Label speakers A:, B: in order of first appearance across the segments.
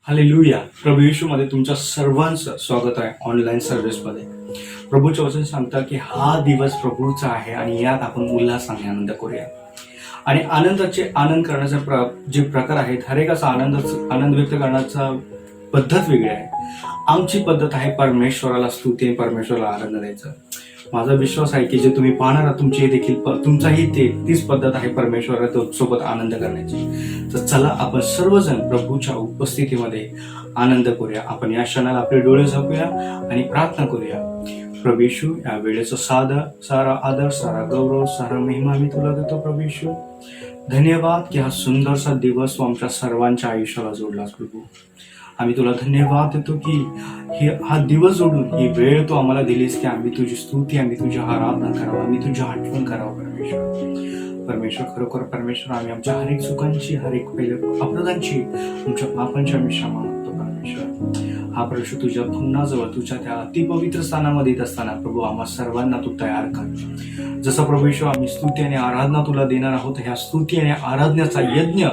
A: Hallelujah. प्रभू येशूमध्ये तुमच्या सर्वांचं स्वागत आहे ऑनलाईन सर्व्हिसमध्ये. प्रभूचं वचन सांगतं की हा दिवस प्रभूचा आहे आणि यात आपण उल्हासाने आनंद करूया. आणि आनंद करण्याचा जे प्रकार आहेत, हर एकाचा आनंद व्यक्त करण्याचा पद्धत वेगळी आहे. आमची पद्धत आहे परमेश्वराला स्तुती आणि परमेश्वराला आनंद द्यायचा. माझा विश्वास आहे की जे तुम्ही पाहणार आहात तुमचाही तीच पद्धत आहे परमेश्वरा सोबत आनंद करण्याची. तर चला आपण सर्वजण प्रभूच्या उपस्थितीमध्ये आनंद करूया. आपण या क्षणाला आपले डोळे झाकूया आणि प्रार्थना करूया. प्रभू येशू, या वेळेचा सारा आदर, सारा गौरव, सारा महिमा मी तुला देतो. प्रभू येशू, धन्यवाद की हा सुंदरसा दिवस तू आमच्या सर्वांच्या आयुष्याला जोडलास. प्रभू, आम्ही तुला धन्यवाद देतो की हा दिवस जोडून ही वेळ तू आम्हाला दिलीस की आम्ही तुझी स्तुती, आम्ही तुझी आराधना करावं, आम्ही तुझी आठवण करावं. परमेश्वर, खरोखर परमेश्वर, आम्ही आमच्या हरेक चुकांची, हरेक पहिल्या अपराधांची, आमच्या पापांची आम्ही क्षमा मागतो. परमेश्वर, हा प्रश्न तुझ्या पुन्हाजवळ, तुझ्या त्या अतिपवित्र स्थानामध्ये येत असताना प्रभू आम्हा सर्वांना तू तयार कर. जसं प्रभू ईश्वर आम्ही स्तुती आणि आराधना तुला देणार आहोत, ह्या स्तुती आणि आराधनेचा यज्ञ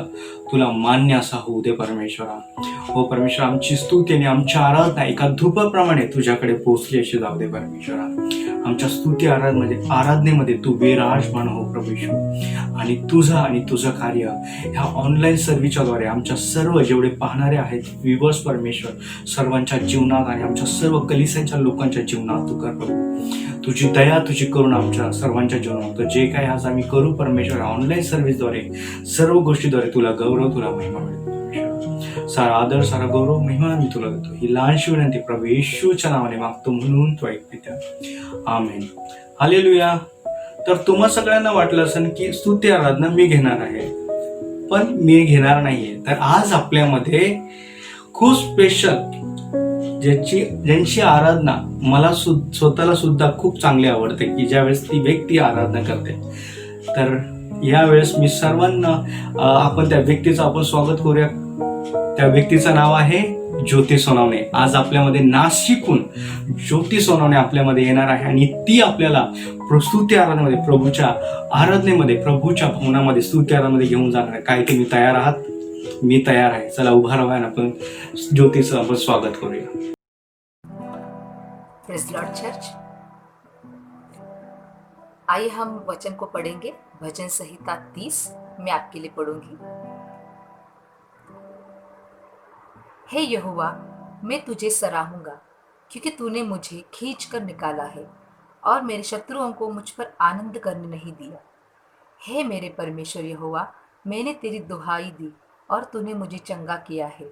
A: तुला मान्य असा होऊ दे. परमेश्वरा, हो परमेश्वर, आमची स्तुती आणि आमच्या आराधना एका धूपाप्रमाणे तुझ्याकडे पोहोचली अशी जाऊ दे. परमेश्वरा, आमच्या स्तुती आराधनेमध्ये तू विराजमान हो. प्रभू ईश्वर, आणि तुझं कार्य ह्या ऑनलाईन सर्व्हिसच्याद्वारे आमच्या सर्व जेवढे पाहणारे आहेत व्ह्यूअर्स, परमेश्वर, सर्वांच्या जीवनात आणि आमच्या सर्व कलिसांच्या लोकांच्या जीवनात तू कर. प्रभू, तुझी दया, तुझी करुणा आमच्या सर्वांच्या जीवनात. तर जे काही आज आम्ही करू परमेश्वर ऑनलाईन सर्व्हिसद्वारे, सर्व गोष्टीद्वारे तुला गौरव, तुला महिमा मिळतो. परमेश्वर, सारा आदर, सारा गौरव, महिमा मी तुला देतो. ही लहानशी विनंती प्रभू येशूच्या नावाने मागतो, म्हणून तू ऐक पित्या. आमेन. हालेलुया. तर तुम्हा सगळ्यांना वाटलं असेल की स्तुती आराधना मी घेणार आहे, पण मी घेणार नाहीये. तर आज आपल्यामध्ये खूप स्पेशल, ज्यांची आराधना मला स्वतःला सुद्धा खूप चांगली आवडते, की ज्यावेळेस ती व्यक्ती आराधना करते. तर यावेळेस मी सर्वांना आपण त्या व्यक्तीचं आपण स्वागत करूया. त्या व्यक्तीचं नाव आहे ज्योती सोनवणे. आज आपल्यामध्ये नाशिकहून ज्योती सोनवणे आपल्यामध्ये येणार आहे आणि ती आपल्याला स्तुती आराधनेमध्ये, प्रभूच्या आराधनेमध्ये, प्रभूच्या भवनामध्ये स्तुती आराधनेमध्ये घेऊन जाणार आहे. काय तुम्ही तयार आहात? मी तयार आहे. चला उभा राहा आणि आपण ज्योतीचं आपण स्वागत करूया.
B: प्रेज़ लॉर्ड चर्च, आइए हम वचन को पढ़ेंगे। भजन संहिता 30 मैं आपके लिए पढ़ूंगी। हे यहोवा, मैं तुझे सराहूंगा क्योंकि तूने मुझे खींच कर निकाला है और मेरे शत्रुओं को मुझ पर आनंद करने नहीं दिया। हे मेरे परमेश्वर यहोवा, मैंने तेरी दुहाई दी और तूने मुझे चंगा किया है।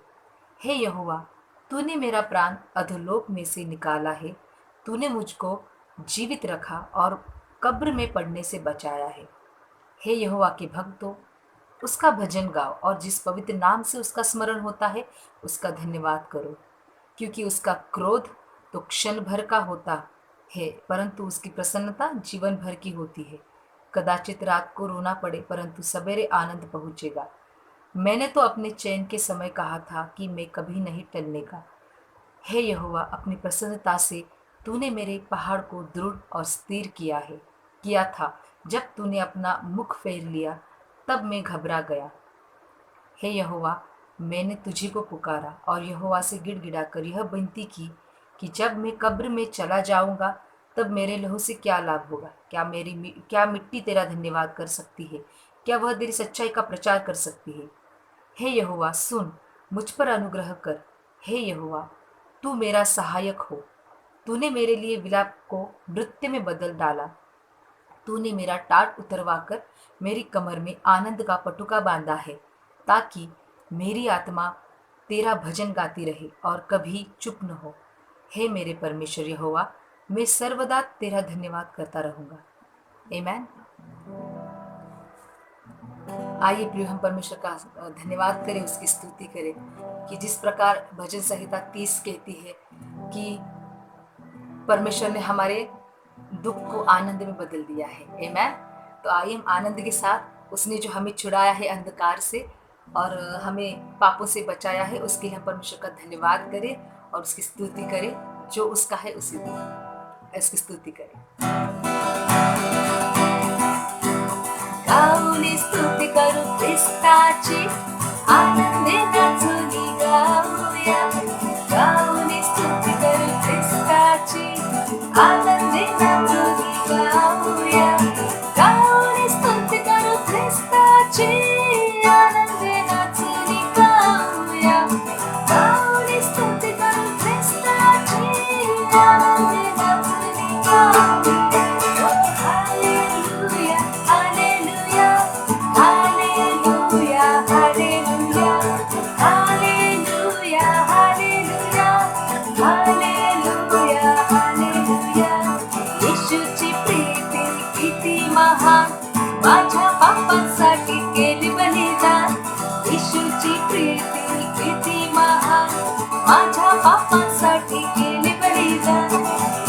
B: हे यहोवा, तूने मेरा प्राण अधोलोक में से निकाला है। तूने मुझको जीवित रखा और कब्र में पड़ने से बचाया है। हे यहोवा के भक्तों, उसका भजन गाओ और जिस पवित्र नाम से उसका स्मरण होता है उसका धन्यवाद करो, क्योंकि उसका क्रोध तो क्षण भर का होता है, परंतु उसकी प्रसन्नता जीवन भर की होती है। कदाचित रात को रोना पड़े, परंतु सवेरे आनंद पहुँचेगा। मैंने तो अपने चैन के समय कहा था कि मैं कभी नहीं टलने का। हे यहोवा, अपनी प्रसन्नता से तूने मेरे पहाड़ को दृढ़ और स्थिर किया था। जब तूने अपना मुख फेर लिया तब मैं घबरा गया। हे यहोवा, मैंने तुझी को पुकारा और यहोवा से गिड़गिड़ाकर यह विनती की कि जब मैं कब्र में चला जाऊंगा तब मेरे लहू से क्या लाभ होगा? क्या मिट्टी तेरा धन्यवाद कर सकती है? क्या वह तेरी सच्चाई का प्रचार कर सकती है? हे यहोवा, सुन, मुझ पर अनुग्रह कर। हे यहोवा, तू मेरा सहायक हो। तूने मेरे लिए विलाप को नृत्य में बदल डाला। तूने मेरा टाट उतरवा कर मेरी कमर में आनंद का पटुका बांधा है, ताकि मेरी आत्मा तेरा भजन गाती रहे और कभी चुप न हो। हे मेरे परमेश्वर यहोवा, मैं सर्वदा तेरा धन्यवाद करता रहूँगा। आमीन। आइए प्रिय, हम परमेश्वर का धन्यवाद करें, उसकी स्तुति करें कि जिस प्रकार भजन संहिता 30 कहती है कि परमेश्वर ने हमारे दुख को आनंद में बदल दिया है। आमीन। तो आइए हम आनंद के साथ, उसने जो हमें छुड़ाया है अंधकार से और हमें पापों से बचाया है, उसके लिए हम परमेश्वर का धन्यवाद करें और उसकी स्तुति करें। जो उसका है उसी को उसकी स्तुति करें। गाऊनी स्तुति करू ख्रिस्ताची, आनंदे नाचूनी गाऊया। आनंदी नाचून गाऊया, गाऊन स्तुती करू ख्रिस्ताची. आनंदी नाचून गाऊया, गाऊन स्तुती करू ख्रिस्ताची. आनंदी नाचून गाऊया. हालेलुया, हालेलुया, हालेलुया, हालेलुया, हालेलुया, हालेलुया, हालेलुया, हालेलुया. येशूची प्रीती किती महान, माझ्या पापांसाठी केली बलिदान. येशूची प्रीती किती महान, माझ्या पापांसाठी केली बलिदान.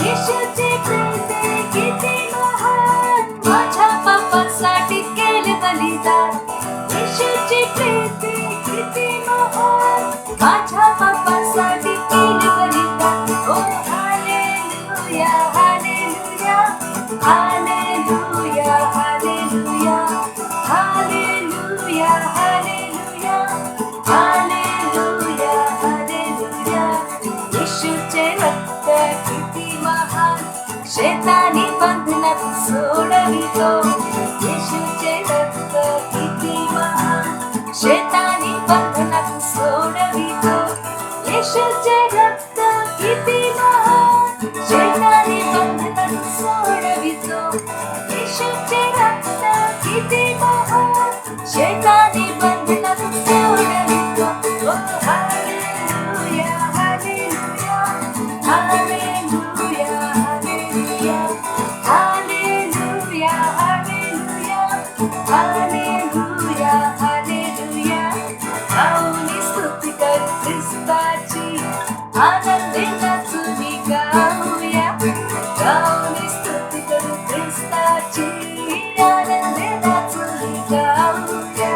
B: येशूची प्रीती किती महान, माझ्या पापांसाठी केली बलिदान. येशूची प्रीती किती महान, माझ्या पापांसाठी केली बलिदान. ओ हालेलुया, हालेलुया, हालेलुया, हालेलुया, हालेलुया, हालेलुया, हालेलुया, हालेलुया. येशूचे रक्त किती महान, शैतानी बंधनात सोडवितो. येशूचे रक्त किती महान, शैतानी बंधनात सोडवितो. येशूचे रक्त किती महान, शैतानी बंधनात सोडवितो. येशूचे रक्त किती महान, शैतानी बंधनात सोडवितो. ओ हालेलुया, हालेलुया, हालेलुया, हालेलुया, हालेलुया, हालेलुया, हालेलुया, हालेलुया. गाऊन स्तुती करू ख्रिस्ताची, आनंदी नाचून गाऊया, गाऊन स्तुती करू ख्रिस्ताची. आनंदी नाचून गाऊया,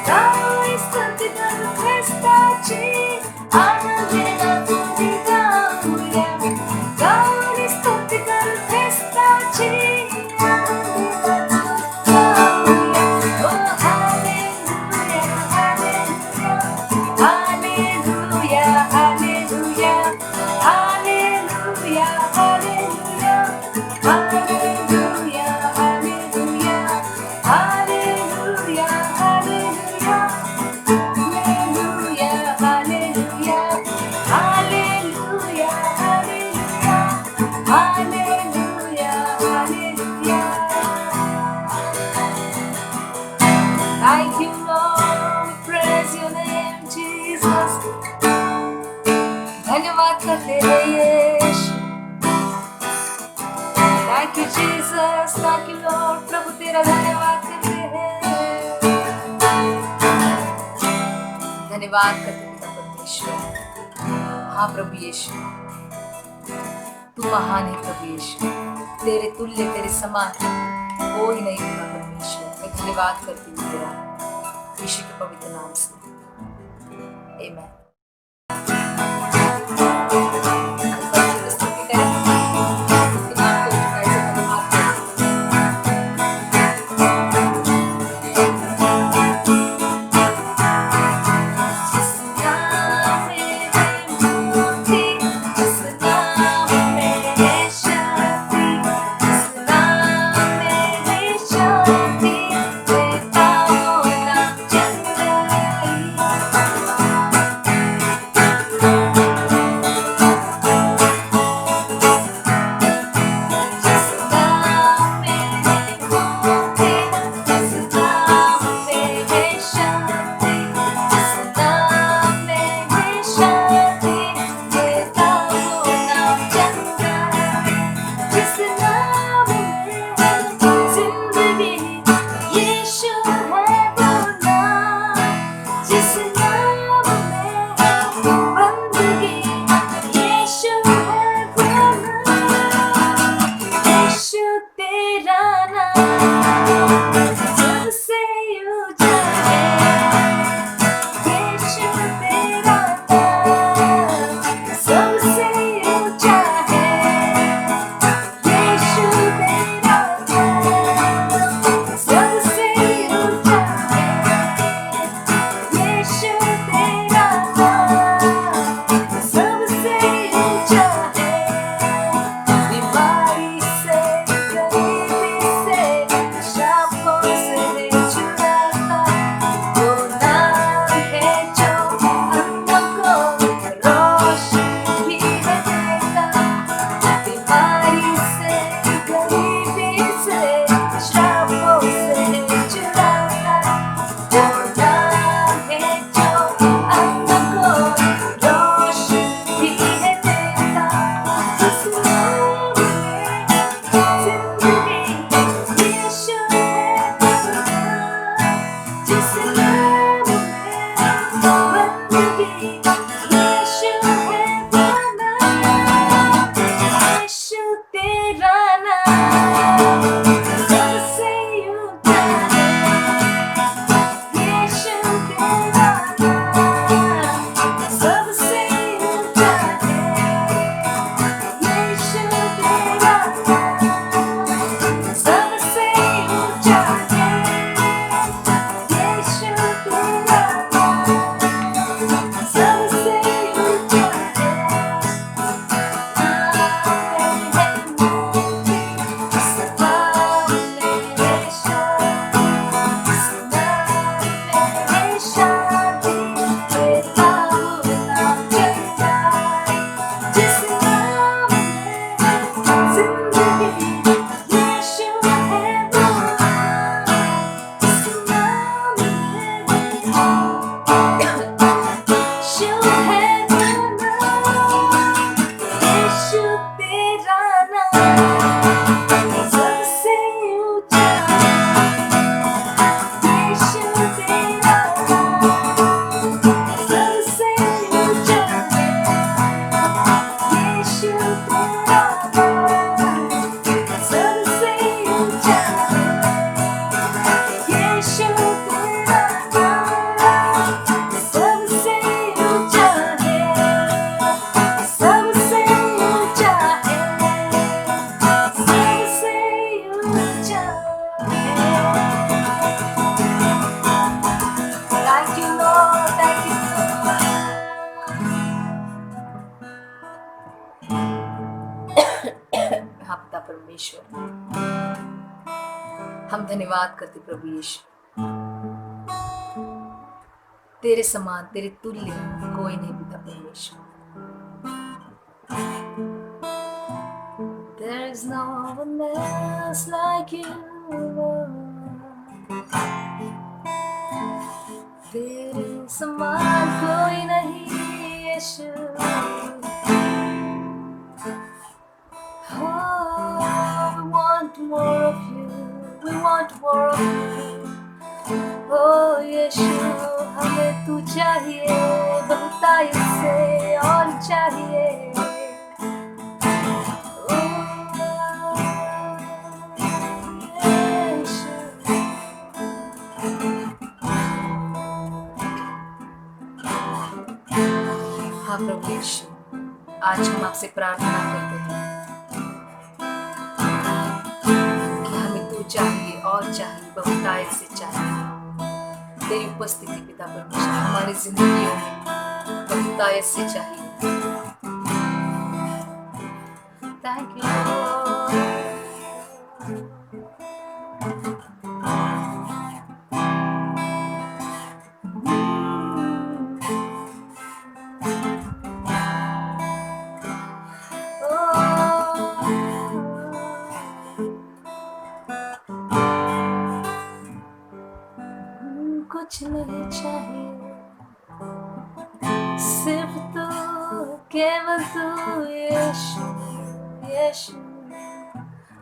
B: गाऊन स्तुती करू ख्रिस्ताची. आनंदी नाचून गाऊया, गाऊन स्तुती करू ख्रिस्ताची. आनंदी नाचून गाऊया. ओ हालेलुया, हालेलुया, हालेलुया, हालेलुया, हालेलुया, हालेलुया, हालेलुया, हालेलुया, हालेलुया, हालेलुया, हालेलुया, हालेलुया, हालेलुया, हालेलुया, हालेलुया, हालेलुया. Thank you, Lord. Praise your name, Jesus. धन्यवाद करते हैं यीशु. Thank you, Jesus. Thank you, Lord. प्रभु तेरा धन्यवाद करते हैं. धन्यवाद करते हैं पिता परमेश्वर. हाँ प्रभु यीशु, तू महान है प्रभु यीशु. तेरे तुल्य, तेरे समान कोई नहीं पिता परमेश्वर. मैं धन्यवाद करती हूँ तेरा यीशु के पवित्र नाम से. आमीन. परमेश्वर। हम धन्यवाद करते प्रभु यीशु, तेरे समान तेरे तुल्य कोई नहीं पिता परमेश्वर। There is no one else like you, Lord. तेरे समान कोई नहीं यीशु। Oh, we want more of you. We want more of you. Oh यीशु, हमें तू चाहिए, बहुतायत से और चाहिए। हाँ प्रभु यीशु, आज हम आपसे प्रार्थना करते हैं कि हमें तू चाहिए और चाहिए, बहुतायत से चाहिए। तेरी उपस्थिति पिता परमेश्वर हमारी जिंदगियों में बहुतायत से चाहिए। थैंक यू कुछ नहीं चाहिए, सिर्फ तू, केवल तू यीशु यीशु।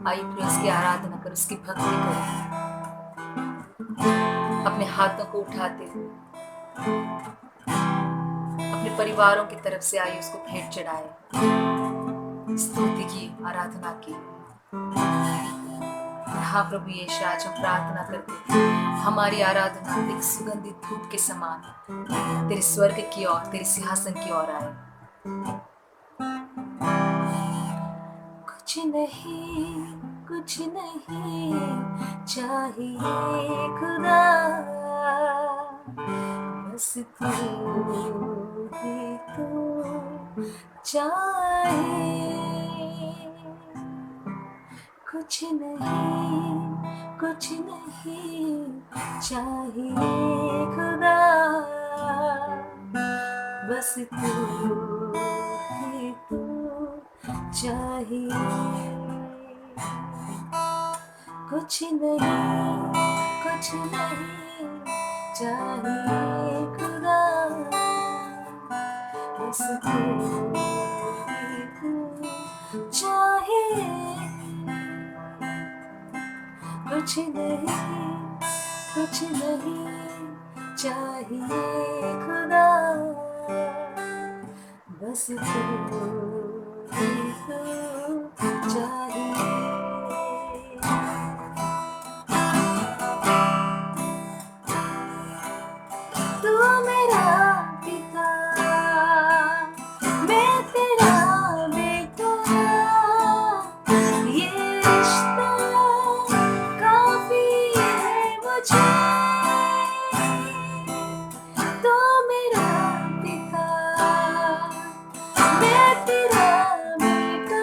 B: आइए फिर उसकी आराधना कर, उसकी भक्ति कर, अपने हाथों को उठाते हुए अपने परिवारों की तरफ से आइए उसको भेंट चढ़ाए, स्तुति की, आराधना की। हाँ प्रभु यीशु, आज हम प्रार्थना करते हैं, हमारी आराधना एक सुगंधित धूप के समान तेरे स्वर्ग की ओर, तेरे सिंहासन की ओर आए। कुछ नहीं चाहिए खुदा, बस तू ही तू चाहिए। कुछ नहीं चाहिए खुदा, बस तू ही तू चाहिए। कुछ नहीं चाहिए खुदा, बस तू ही तू चाहिए। कुछ नहीं चाहिए खुदा, बस तू ही तू चाहिए। तू मेरा पिता, मैं तेरा बेटा, ये रिश्ता काफी है मुझे। तू मेरा पिता, मैं तेरा बेटा,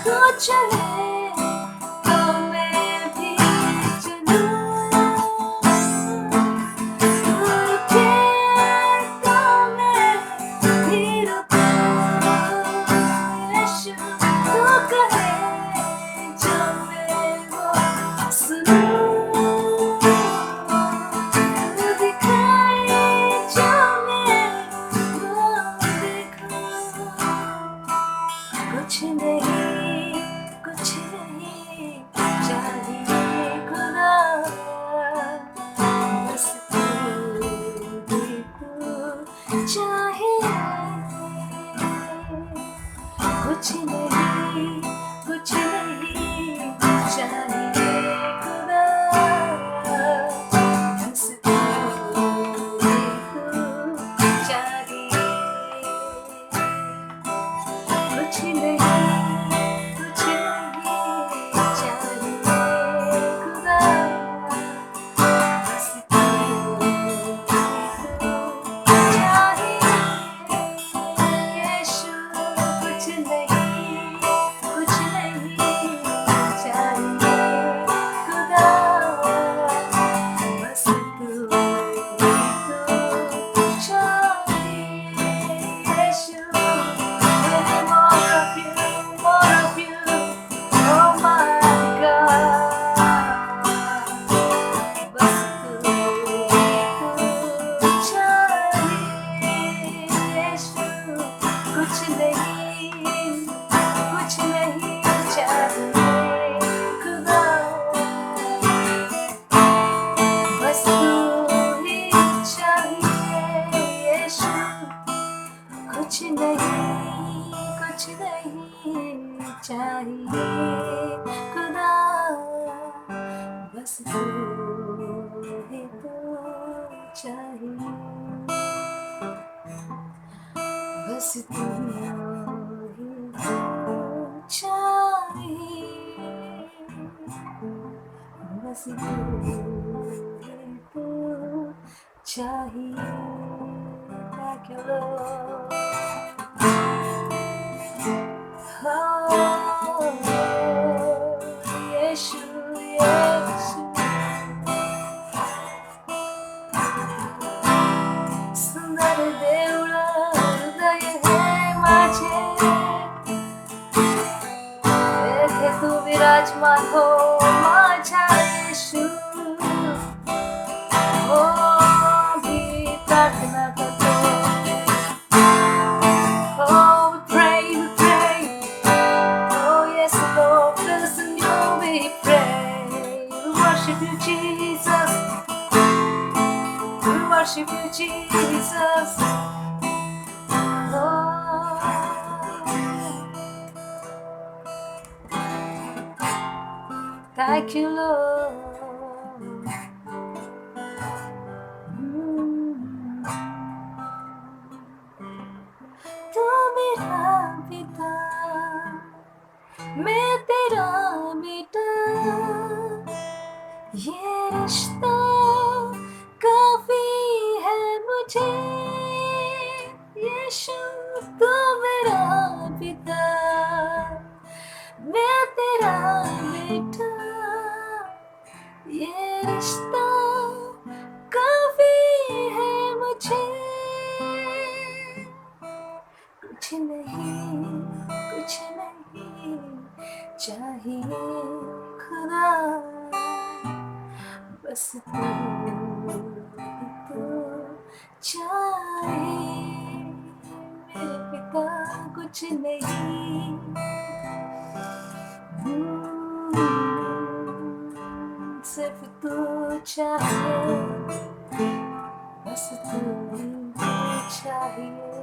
B: तू चले तो मैं भी चलूं, तू रुके तो मैं भी रुकूं। यीशु तू कहे जो मैं वो सुनूं, तू दिखाए जो मैं वो देखूं। कुछ नहीं चाहिए खुदा, बस तू ही तू चाहिए। कुछ नहीं चाहिए खुदा, बस तू ही तू चाहिए। कुछ नहीं चाहिए खुदा, बस तू चाहिए। यीशु कुछ नहीं चाहिए खुदा, बस तू चाहिए। यीशु more of you, oh my God. बस तू चाहिए यीशु, कुछ नहीं चाहिए खुदा, बस तू ही चाहिए यीशु। कुछ नहीं चाहिए खुदा, बस तू ही तो चाहिए, बस तू ही तो चाहिए, बस तू ही तो चाहिए। Thank you, Lord. यीशु सुंदर देवळा हृदय है माझे, येथे तू विराजमान हो माझ्या येशू। हो मी प्रार्थना करतो, oh we pray, oh yes Lord, listen you we pray. We worship you Jesus, we worship you Jesus. Oh, thank you Lord. तू मेरा पिता, मैं तेरा बेटा, ये रिश्ता काफी है मुझे। यीशु तू मेरा पिता, मैं तेरा बेटा, ये रिश्ता काफी है मुझे। कुछ नहीं चाहिए खुदा, बस तू चाहिए मेरे पिता। कुछ नहीं सिर्फ तू चाहिए, बस तू चाहिए।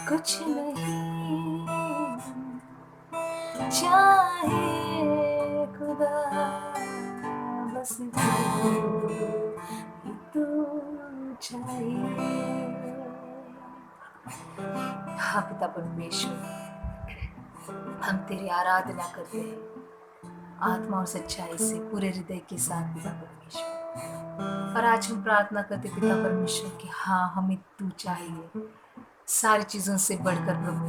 B: कुछ नहीं चाहिए खुदा, बस तू चाहिए। हाँ पिता परमेश्वर, हम तेरी आराधना करते हैं आत्मा और सच्चाई से, पूरे हृदय के साथ पिता परमेश्वर। और आज हम प्रार्थना करते पिता परमेश्वर कि हाँ हमें तू चाहिए सारी चीजों से बढ़कर प्रभु।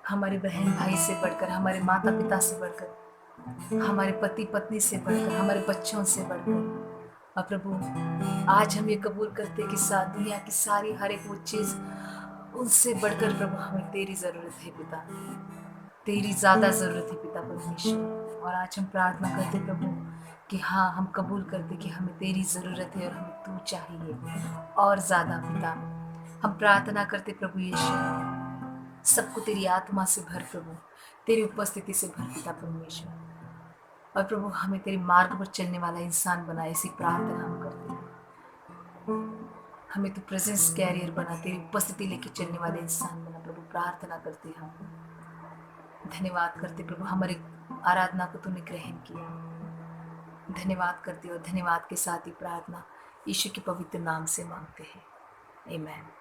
B: हमारे बहन भाई से बढ़कर, हमारे माता पिता से बढ़कर, हमारे पति पत्नी से बढ़कर, हमारे बच्चों से बढ़कर। और प्रभु आज हम ये कबूल करते कि दुनिया की सारी हर एक वो चीज़ उनसे बढ़कर प्रभु हमें तेरी ज़रूरत है पिता, तेरी ज़्यादा ज़रूरत है पिता परमेश्वर। और आज हम प्रार्थना करते प्रभु कि हाँ, हम कबूल करते कि हमें तेरी ज़रूरत है और हमें तू चाहिए और ज़्यादा पिता। हम प्रार्थना करते प्रभु यीशु, सबको तेरी आत्मा से भर प्रभु, तेरी उपस्थिति से भर पिता परमेश्वर। और प्रभु हमें तेरे मार्ग पर चलने वाला इंसान बना, ऐसी प्रार्थना हम करते हैं। हमें तो प्रेजेंस कैरियर बना, तेरी उपस्थिति लेके चलने वाले इंसान बना प्रभु, प्रार्थना करते हम। धन्यवाद करते प्रभु, हमारी आराधना को तूने ग्रहण किया। धन्यवाद करते और धन्यवाद के साथ ही प्रार्थना यीशु के पवित्र नाम से मांगते हैं, आमीन।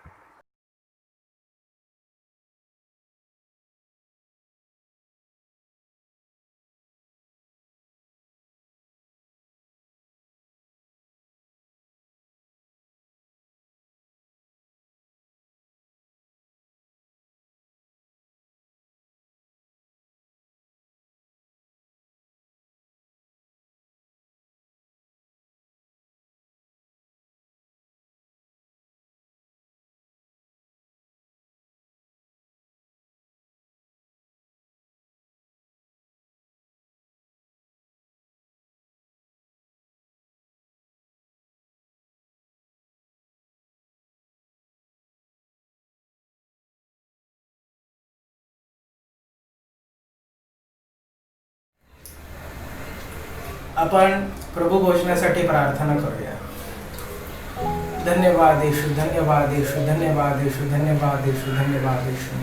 C: आपण प्रभू घोषणासाठी प्रार्थना करूया. धन्यवाद येशू, धन्यवाद येशू, धन्यवाद येशू, धन्यवाद येशू, धन्यवाद येशू.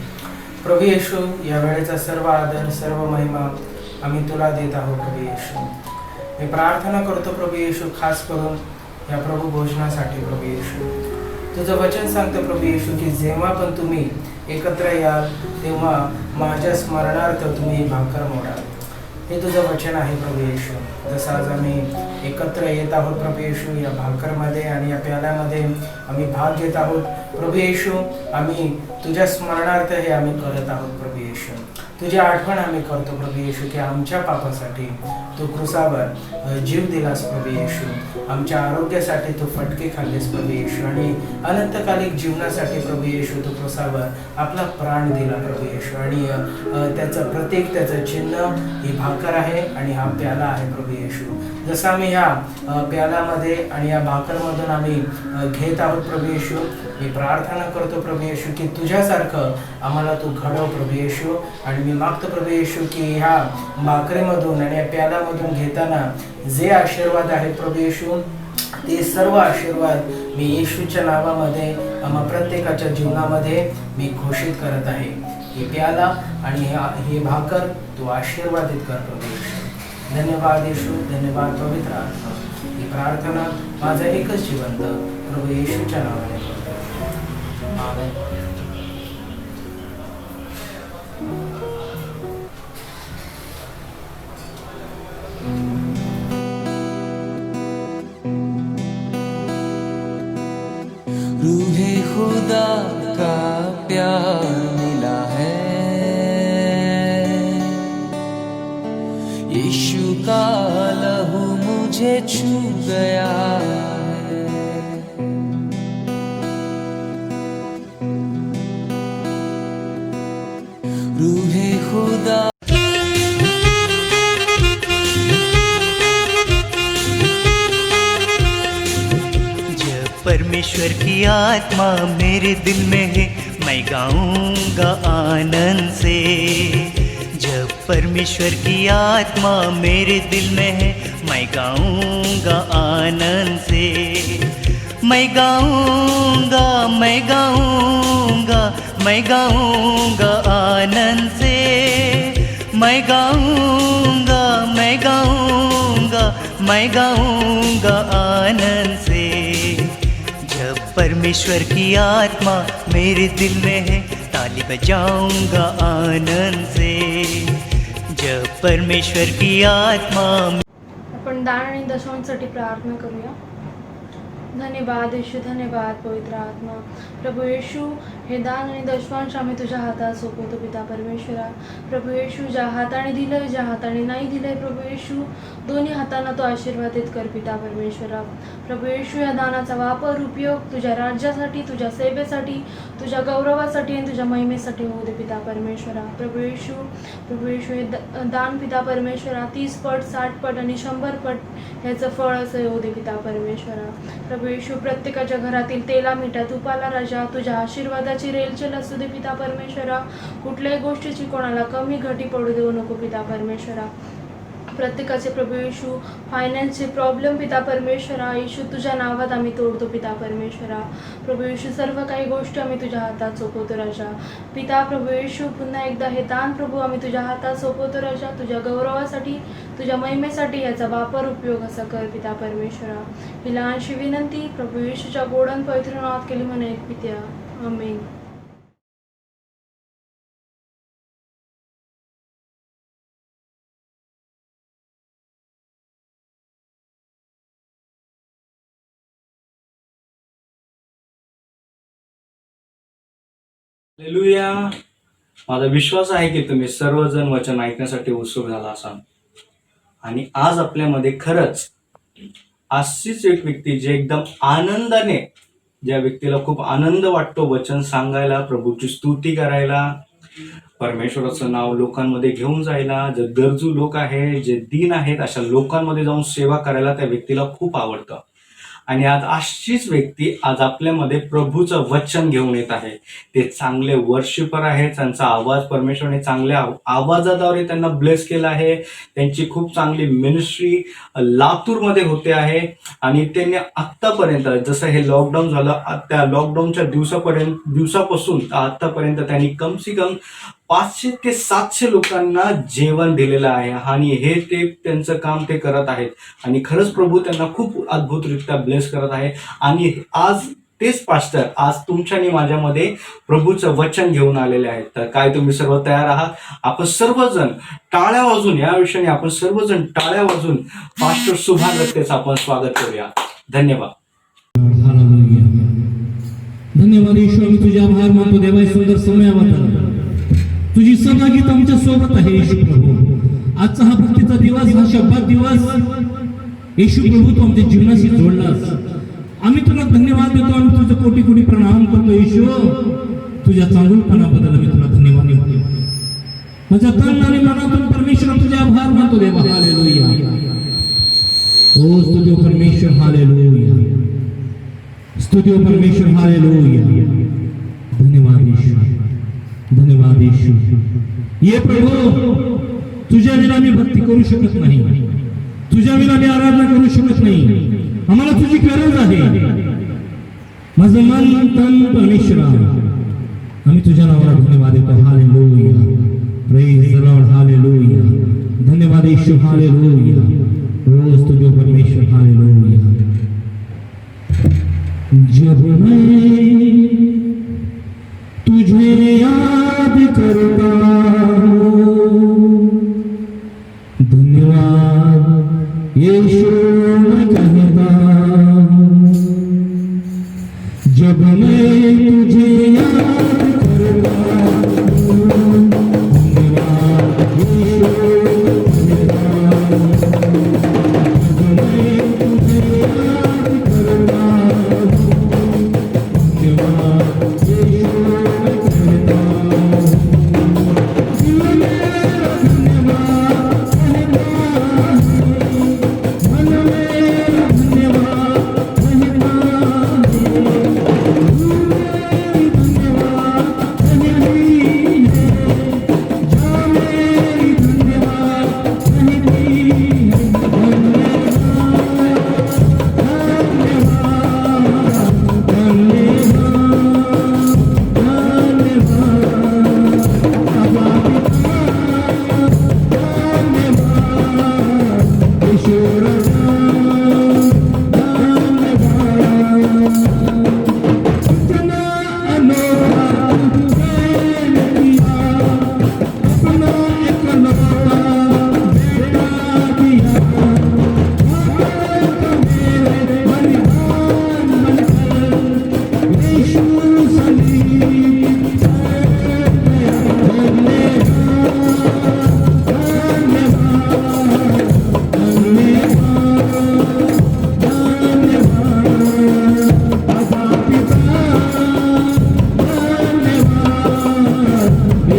C: प्रभू येशू, या वेळेचा सर्व आदर, सर्व महिमा आम्ही तुला देत आहोत प्रभू येशू. मी प्रार्थना करतो प्रभू येशू, खास करून या प्रभू घोषणासाठी प्रभू येशू. तुझं वचन सांगतं प्रभू येशू की जेव्हा पण तुम्ही एकत्र याल तेव्हा माझ्या स्मरणार्थ तुम्ही भाकर मोडाल. हे तुझं वचन आहे प्रभू येशू. जसं आज आम्ही एकत्र येत आहोत प्रभू येशू, या भाकरमध्ये आणि या प्याल्यामध्ये आम्ही भाग घेत आहोत प्रभू येशू. आम्ही तुझ्या स्मरणार्थ हे आम्ही करत आहोत प्रभू येशू. तुझी आठवण आम्ही करतो प्रभू येशू की आमच्या पापासाठी तू क्रूसावर जीव दिलास प्रभू येशू. आमच्या आरोग्यासाठी तू फटके खाल्लेस प्रभू येशू आणि अनंतकालिक जीवनासाठी प्रभू येशू तू क्रूसावर आपला प्राण दिला प्रभू येशू. आणि त्याचं प्रतीक, त्याचं चिन्ह ही भाकर आहे आणि हा प्याला आहे प्रभू येशू. जसं आम्ही ह्या प्याल्यामध्ये आणि या भाकरमधून आम्ही घेत आहोत प्रभू येशू, मी प्रार्थना करतो प्रभू येशू की तुझ्यासारखं आम्हाला तू घडव प्रभू येशू. आणि मी मागतो प्रभू येशू की ह्या भाकरीमधून आणि या प्याल्यामधून घेताना जे आशीर्वाद आहेत प्रभू येशू, ते सर्व आशीर्वाद मी येशूच्या नावामध्ये आम्हा प्रत्येकाच्या जीवनामध्ये मी घोषित करत आहे. हे प्याला आणि हे भाकर तू आशीर्वादित कर प्रभू येशू. धन्यवाद येशू, धन्यवाद पवित्र आत्मा. ही प्रार्थना माझं एकच जिवंत प्रभू येशूच्या नावाने करतो, आमेन.
D: रूहे खुदा का प्यार मिला है, यीशु का लहू मुझे छू गया है. रूहे खुदा
E: परमेश्वर की आत्मा मेरे दिल में है, मैं गाऊंगा आनंद से. जब परमेश्वर की आत्मा मेरे दिल में है, मैं गाऊंगा आनंद से. मैं गाऊंगा, मैं गाऊंगा, मैं गाऊंगा आनंद से. मैं गाऊंगा, मैं गाऊंगा, मैं गाऊंगा आनंद से. परमेश्वर की आत्मा मेरे दिल में है, ताली बजाऊंगा आनंद से. जब परमेश्वर की आत्मा.
F: आपण दान आणि दशमांसाठी प्रार्थना करूया. धन्यवाद येशू, धन्यवाद पवित्र आत्मा. प्रभू येशू, हे दान आणि दशवांश आम्ही तुझ्या हातात सोपवतो पिता परमेश्वरा. प्रभू येशू, ज्या हाताने दिलंय, ज्या हाताने नाही दिलंय, प्रभू येशू दोन्ही हातांना तो आशीर्वादित कर पिता परमेश्वरा. प्रभू येशू, या दानाचा वापर, उपयोग तुझ्या राज्यासाठी, तुझ्या सेवेसाठी, तुझ्या गौरवासाठी आणि तुझ्या महिमेसाठी होऊ दे पिता परमेश्वरा. प्रभू येशू हे दान पिता परमेश्वरा 30 पट, 60 पट आणि 100 पट ह्याचं फळ असं येऊ दे पिता परमेश्वरा. प्रभू येशू, प्रत्येकाच्या घरातील तेला मिठा तुपाला राजा तुझ्या आशीर्वादाची रेलचेल असू दे पिता परमेश्वरा. कुठल्याही गोष्टीची कोणाला कमी घटी पडू देऊ नको पिता परमेश्वरा. प्रत्येकाचे प्रभू येशू फायनान्सचे प्रॉब्लेम पिता परमेश्वरा येशू तुझ्या नावात आम्ही तोडतो पिता परमेश्वरा. प्रभू येशू, सर्व काही गोष्टी आम्ही तुझ्या हातात सोपवतो राजा. पिता प्रभू येशू, पुन्हा एकदा हे दान प्रभू आम्ही तुझ्या हातात सोपवतो राजा. तुझ्या गौरवासाठी, तुझ्या महिमेसाठी याचा वापर, उपयोग असा कर पिता परमेश्वरा. ही लहानशी विनंती प्रभू येशूच्या गोडन पवित्र नावात केली म्हणे एक पित्या. आमेन.
A: हालेलुया. माझा विश्वास आहे की तुम्ही सर्वजण वचन ऐकण्यासाठी उत्सुक झाला असाल. आणि आज आपल्यामध्ये खरंच अशीच एक व्यक्ती जे एकदम आनंदाने, ज्या व्यक्तीला खूप आनंद वाटतो वचन सांगायला, प्रभूची स्तुती करायला, परमेश्वराचं नाव लोकांमध्ये घेऊन जायला, जे गरजू लोक आहे, जे दीन आहेत, अशा लोकांमध्ये जाऊन सेवा करायला त्या व्यक्तीला खूप आवडतं. आणि आज अशीच व्यक्ती आज आपल्यामध्ये प्रभूचं वचन घेऊन येत आहे. ते चांगले वर्शिपर आहेत. त्यांचा आवाज परमेश्वराने चांगल्या आवाजाद्वारे त्यांना ब्लेस केला आहे. त्यांची खूप चांगली मिनिस्ट्री लातूरमध्ये होते आहे. आणि त्यांनी आत्तापर्यंत, जसं हे लॉकडाऊन झालं, त्या लॉकडाऊनच्या दिवसापासून आत्तापर्यंत त्यांनी कम से कम 500 ते 700 लोकांना जेवण दिलेलं आहे. आणि हे ते त्यांचं काम ते करत आहेत. आणि खरंच प्रभू त्यांना खूप अद्भुतरित्या ब्लेस करत आहे. आणि आज तेच पास्टर आज तुमच्या आणि माझ्यामध्ये प्रभूचं वचन घेऊन आलेले आहेत. तर काय तुम्ही सर्व तयार आहात? आपण सर्वजण टाळ्या वाजून, या विषयाने आपण सर्वजण टाळ्या वाजून पास्टर सुभान रक्तेचं आपण स्वागत करूया. धन्यवाद.
G: धन्यवाद येशू, आम्ही तुझे आभार मानतो देवा सुंदर समयाबद्दल. तुझी सहभागिता आमच्या सोबत आहे येशू प्रभू. आजचा हा भक्तीचा दिवस, हा शब्दात दिवस येशू प्रभू तू आमच्या जीवनाशी जोडलास. आम्ही तुला धन्यवाद देतो. आम्ही तुझं कोटी कोटी प्रणाम करतो येशू. तुझ्या चांगुलपणाबद्दल आम्ही तुला धन्यवाद देतो. माझ्या तन आणि मनातून परमेश्वर तुझे आभार मानतो देवा. हालेलुया. ओ स्तुती परमेश्वर. हालेलुया. स्तुती परमेश्वर. हालेलुया. धन्यवाद येशू. धन्यवाद येशू. ये प्रभू, तुझ्या विना मी भक्ती करू शकत नाही. तुझ्या विना मी आराधना करू शकत नाही. आम्हाला तुझी गरज आहे. माझं मन तन परमेश्वरा आम्ही तुझ्या नावाला धन्यवाद देतो. हालेलुया. Praise the Lord. हालेलुया. धन्यवाद येशू. हालेलुया. ओ स्तुती परमेश्वर. हालेलुया. जब मैं तुझे याद करता हूँ, धन्यवाद यीशु मैं कहता हूँ. जब मैं तुझे याद करता हूँ, धन्यवाद यीशु कहता हूँ. जब मैं तुझे याद करता हूँ,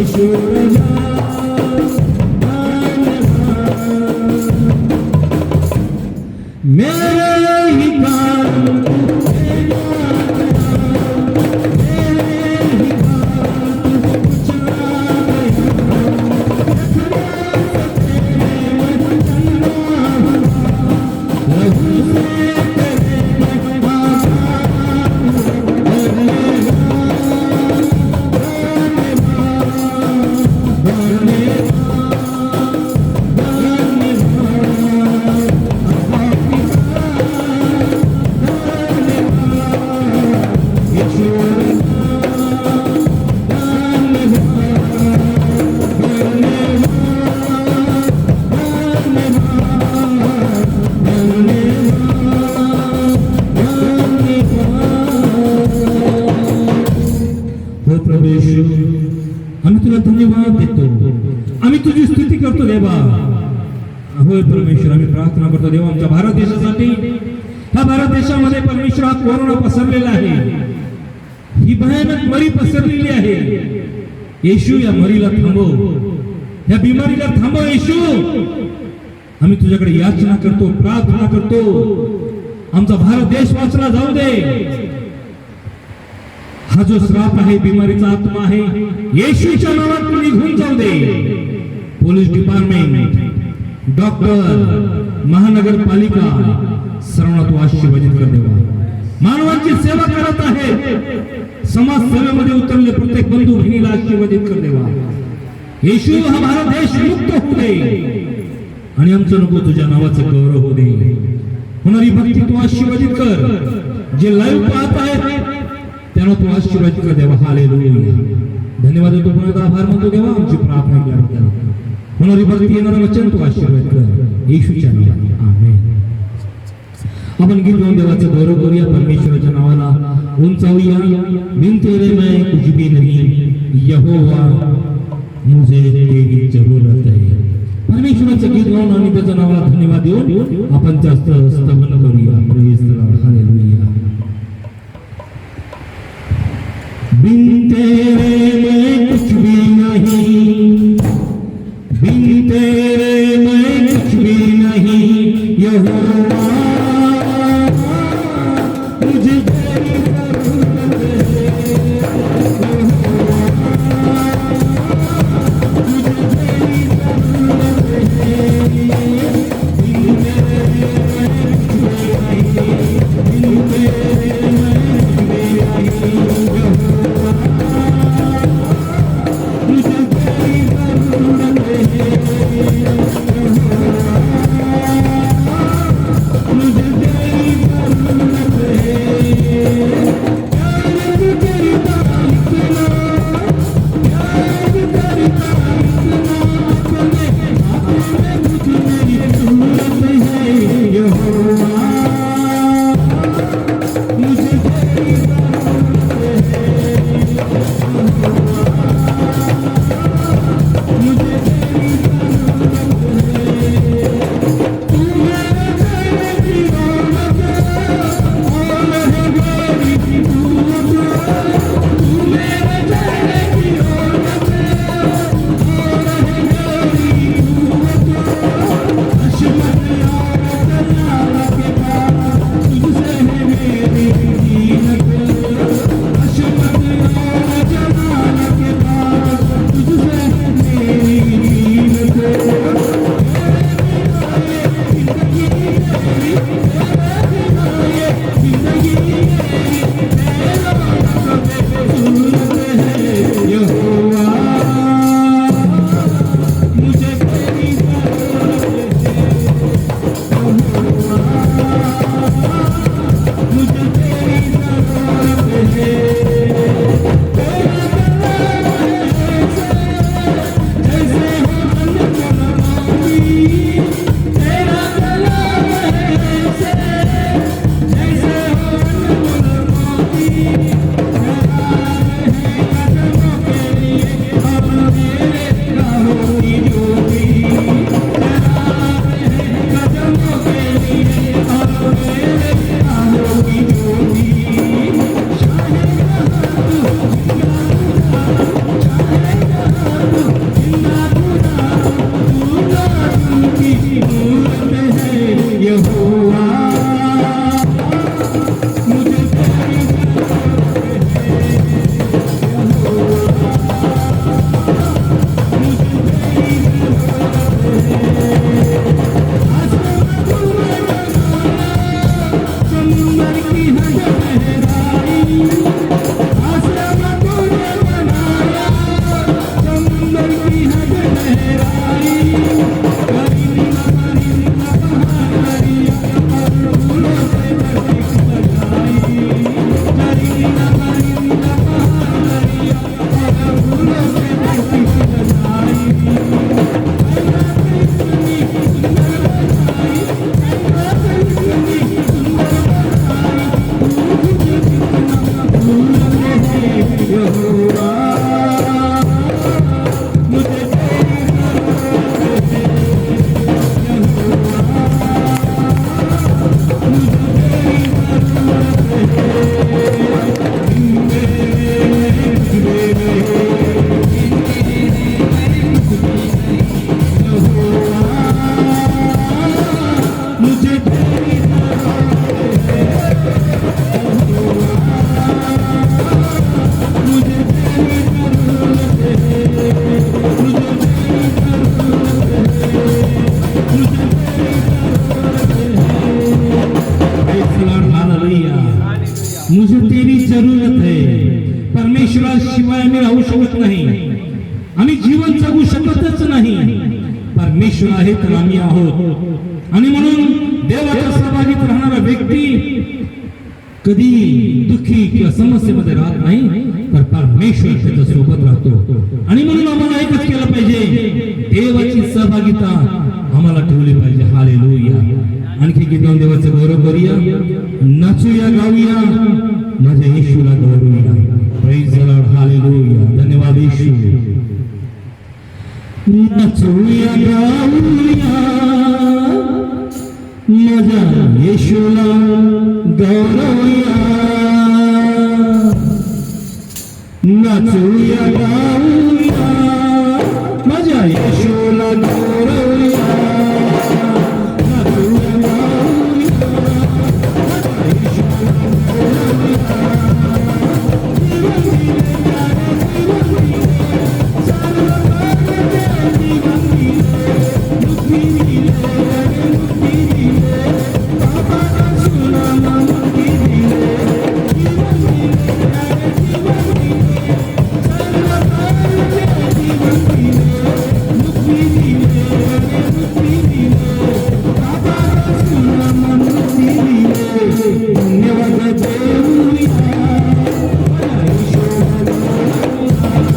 G: यीशु राजा मेरे ही कारण आम्ही तुला धन्यवाद देतो, आम्ही तुझी स्तुती करतो देवा. होय परमेश्वर, आम्ही प्रार्थना करतो देवा आमच्या भारत देशासाठी. ह्या भारत देशामध्ये परमेश्वर हा कोरोना पसरलेला आहे, ही भयानक मरी पसरलेली आहे. येशू या मरीला थांबव, ह्या बिमारीला थांबव येशू. आम्ही तुझ्याकडे याचना करतो, प्रार्थना करतो, आमचा भारत देश वाचला जाऊ दे. हा जो श्राप आहे, बिमारीचा आत्मा आहे, येशूच्या नावात तू निघून जाऊ दे. पोलीस डिपार्टमेंट, डॉक्टर, महानगरपालिका सर्वांना तू आशीर्वादित कर देवा. मानवाची सेवा करत आहे, समाज सेवेमध्ये उतरले प्रत्येक बंधू भगिनीला आशीर्वादित कर देवा. येशू हा भारत देश मुक्त होऊ दे आणि आमचं नको तुझ्या नावाचं गौरव होऊ दे. होणारी भक्ती तू आशीर्वादित कर. जे लाईव्ह पाहत आहेत त्यांना तू आशीर्वाद कर देवा. हालेलुया. धन्यवाद देतो, पुन्हा आभार मानतो देवा आमची प्रार्थना ऐकल्याबद्दल. होणारी भक्ती, येणारं वचन तू आशीर्वाद कर येशूच्या नावाने. आमेन. आपण गीत गाऊन देवाचं गौरव करूया, परमेश्वराच्या नावाला उंचावूया. बिन तेरे मैं कुछ भी नहीं, यहोवा मुझे तेरी जरूरत है. परमेश्वराचं गीत गाऊन आणि त्याच्या नावाला धन्यवाद देऊन आपण जास्त स्तवन करूया. Praise the Lord. हालेलुया. बिन तेरे मैं कुछ भी नहीं, बिन तेरे मैं कुछ भी नहीं, यहोवा मुझे तेरी जरूरत है. मुझे तेरी जरूरत है. बिन तेरे मैं कुछ भी नहीं, बिन तेरे मैं कुछ भी नहीं, मुझे तेरी जगू शकतच नाही. परमेश्वर आहे तर आम्ही आहोत. आणि म्हणून देवाच्या सहभागीत राहणारा व्यक्ती कधी दुःखी किंवा समस्येमध्ये राहत नाही, तर परमेश्वर त्याच्या सोबत राहतो. आणि म्हणून आम्हाला एकच केलं पाहिजे, देवाची सहभागिता आम्हाला ठेवली पाहिजे. हालेलुया. आणखी गीत गाऊन देवाचं गौरव करूया, नाचूया, गाऊया, माझ्या येशूला गौरवूया. Praise the Lord. हालेलुया. धन्यवाद येशू. नाचूया, गाऊया, माझ्या येशूला गौरवूया. नाचूया, गाऊया, माझ्या येशूला गौरवूया. नाचूया, गाऊया, माझ्या येशूला गौरवूया.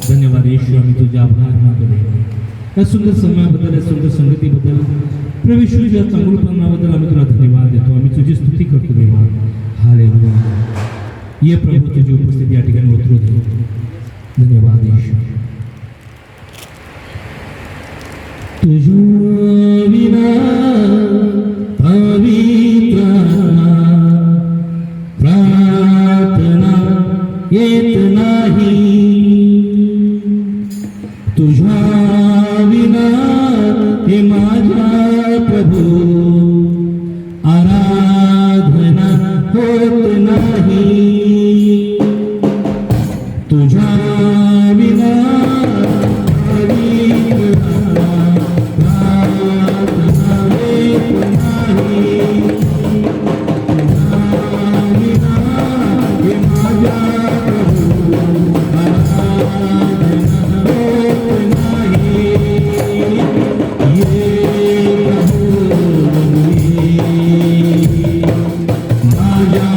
G: धन्यवाद येशू. आम्ही तुझे आभार मानतो देवा, या सुंदर समयाबद्दल, या सुंदर संगतीबद्दल, प्रभू येशू तुझ्या चांगुलपणाबद्दल आम्ही तुला धन्यवाद देतो. आम्ही तुझी स्तुती करतो देवा. हालेलुया. ये प्रभू, तुझी उपस्थिती या ठिकाणी उतरू दे. धन्यवाद येशू. तुझ्या विना पवित्र प्रार्थना येत नाही. तुझ्या विना हे माझ्या प्रभू आराधना होत नाही. तुझ्या विना पवित्र प्रार्थना येत नाही. तुझ्या विना हे माझ्या प्रभू आराधना होत नाही. ये प्रभू ये, माझ्या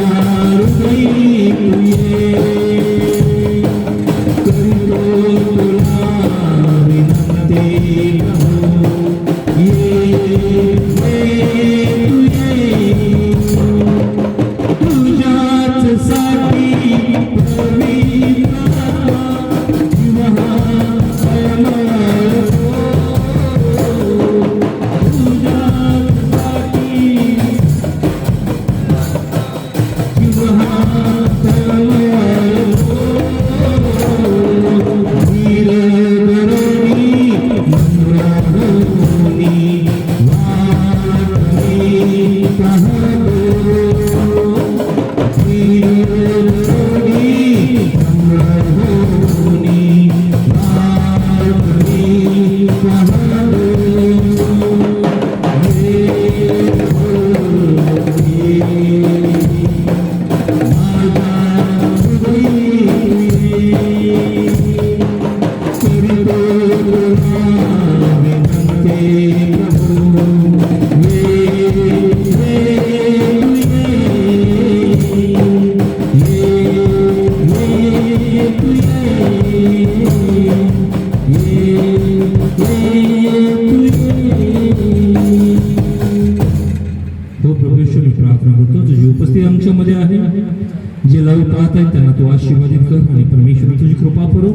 G: हृदयी तू ये. करतो तुला विनंती प्रभू, ये तू ये. तुझ्याच साठी पवित्र जीवा समर्पो. तुझ्याच साठी जीवा समर्पो. वीर धरणी नम्र हो प्रभू, मी प्रार्थना करतो तुझी उपस्थिती आमच्यामध्ये आहे. जे लाईव्ह पाहत आहेत त्यांना तू आशीर्वादित कर आणि परमेश्वर तुझी कृपा करो.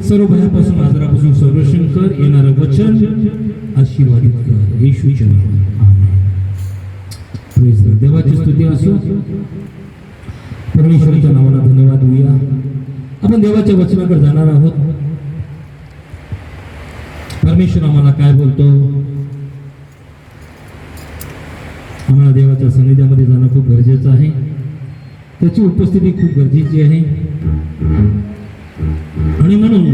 G: सर्व भयापासून आजारापासून संरक्षण कर. येणारं वचन आशीर्वादित कर येशूच्या नावात. आमेन. Praise the Lord. देवाची स्तुती असो. परमेश्वराच्या नावाला धन्यवाद देऊया. आपण देवाच्या वचनाकडे जाणार आहोत. परमेश्वर आम्हाला काय बोलतो. आम्हाला देवाच्या सानिध्यामध्ये जाणं खूप गरजेचं आहे. त्याची उपस्थिती खूप गरजेची आहे. आणि म्हणून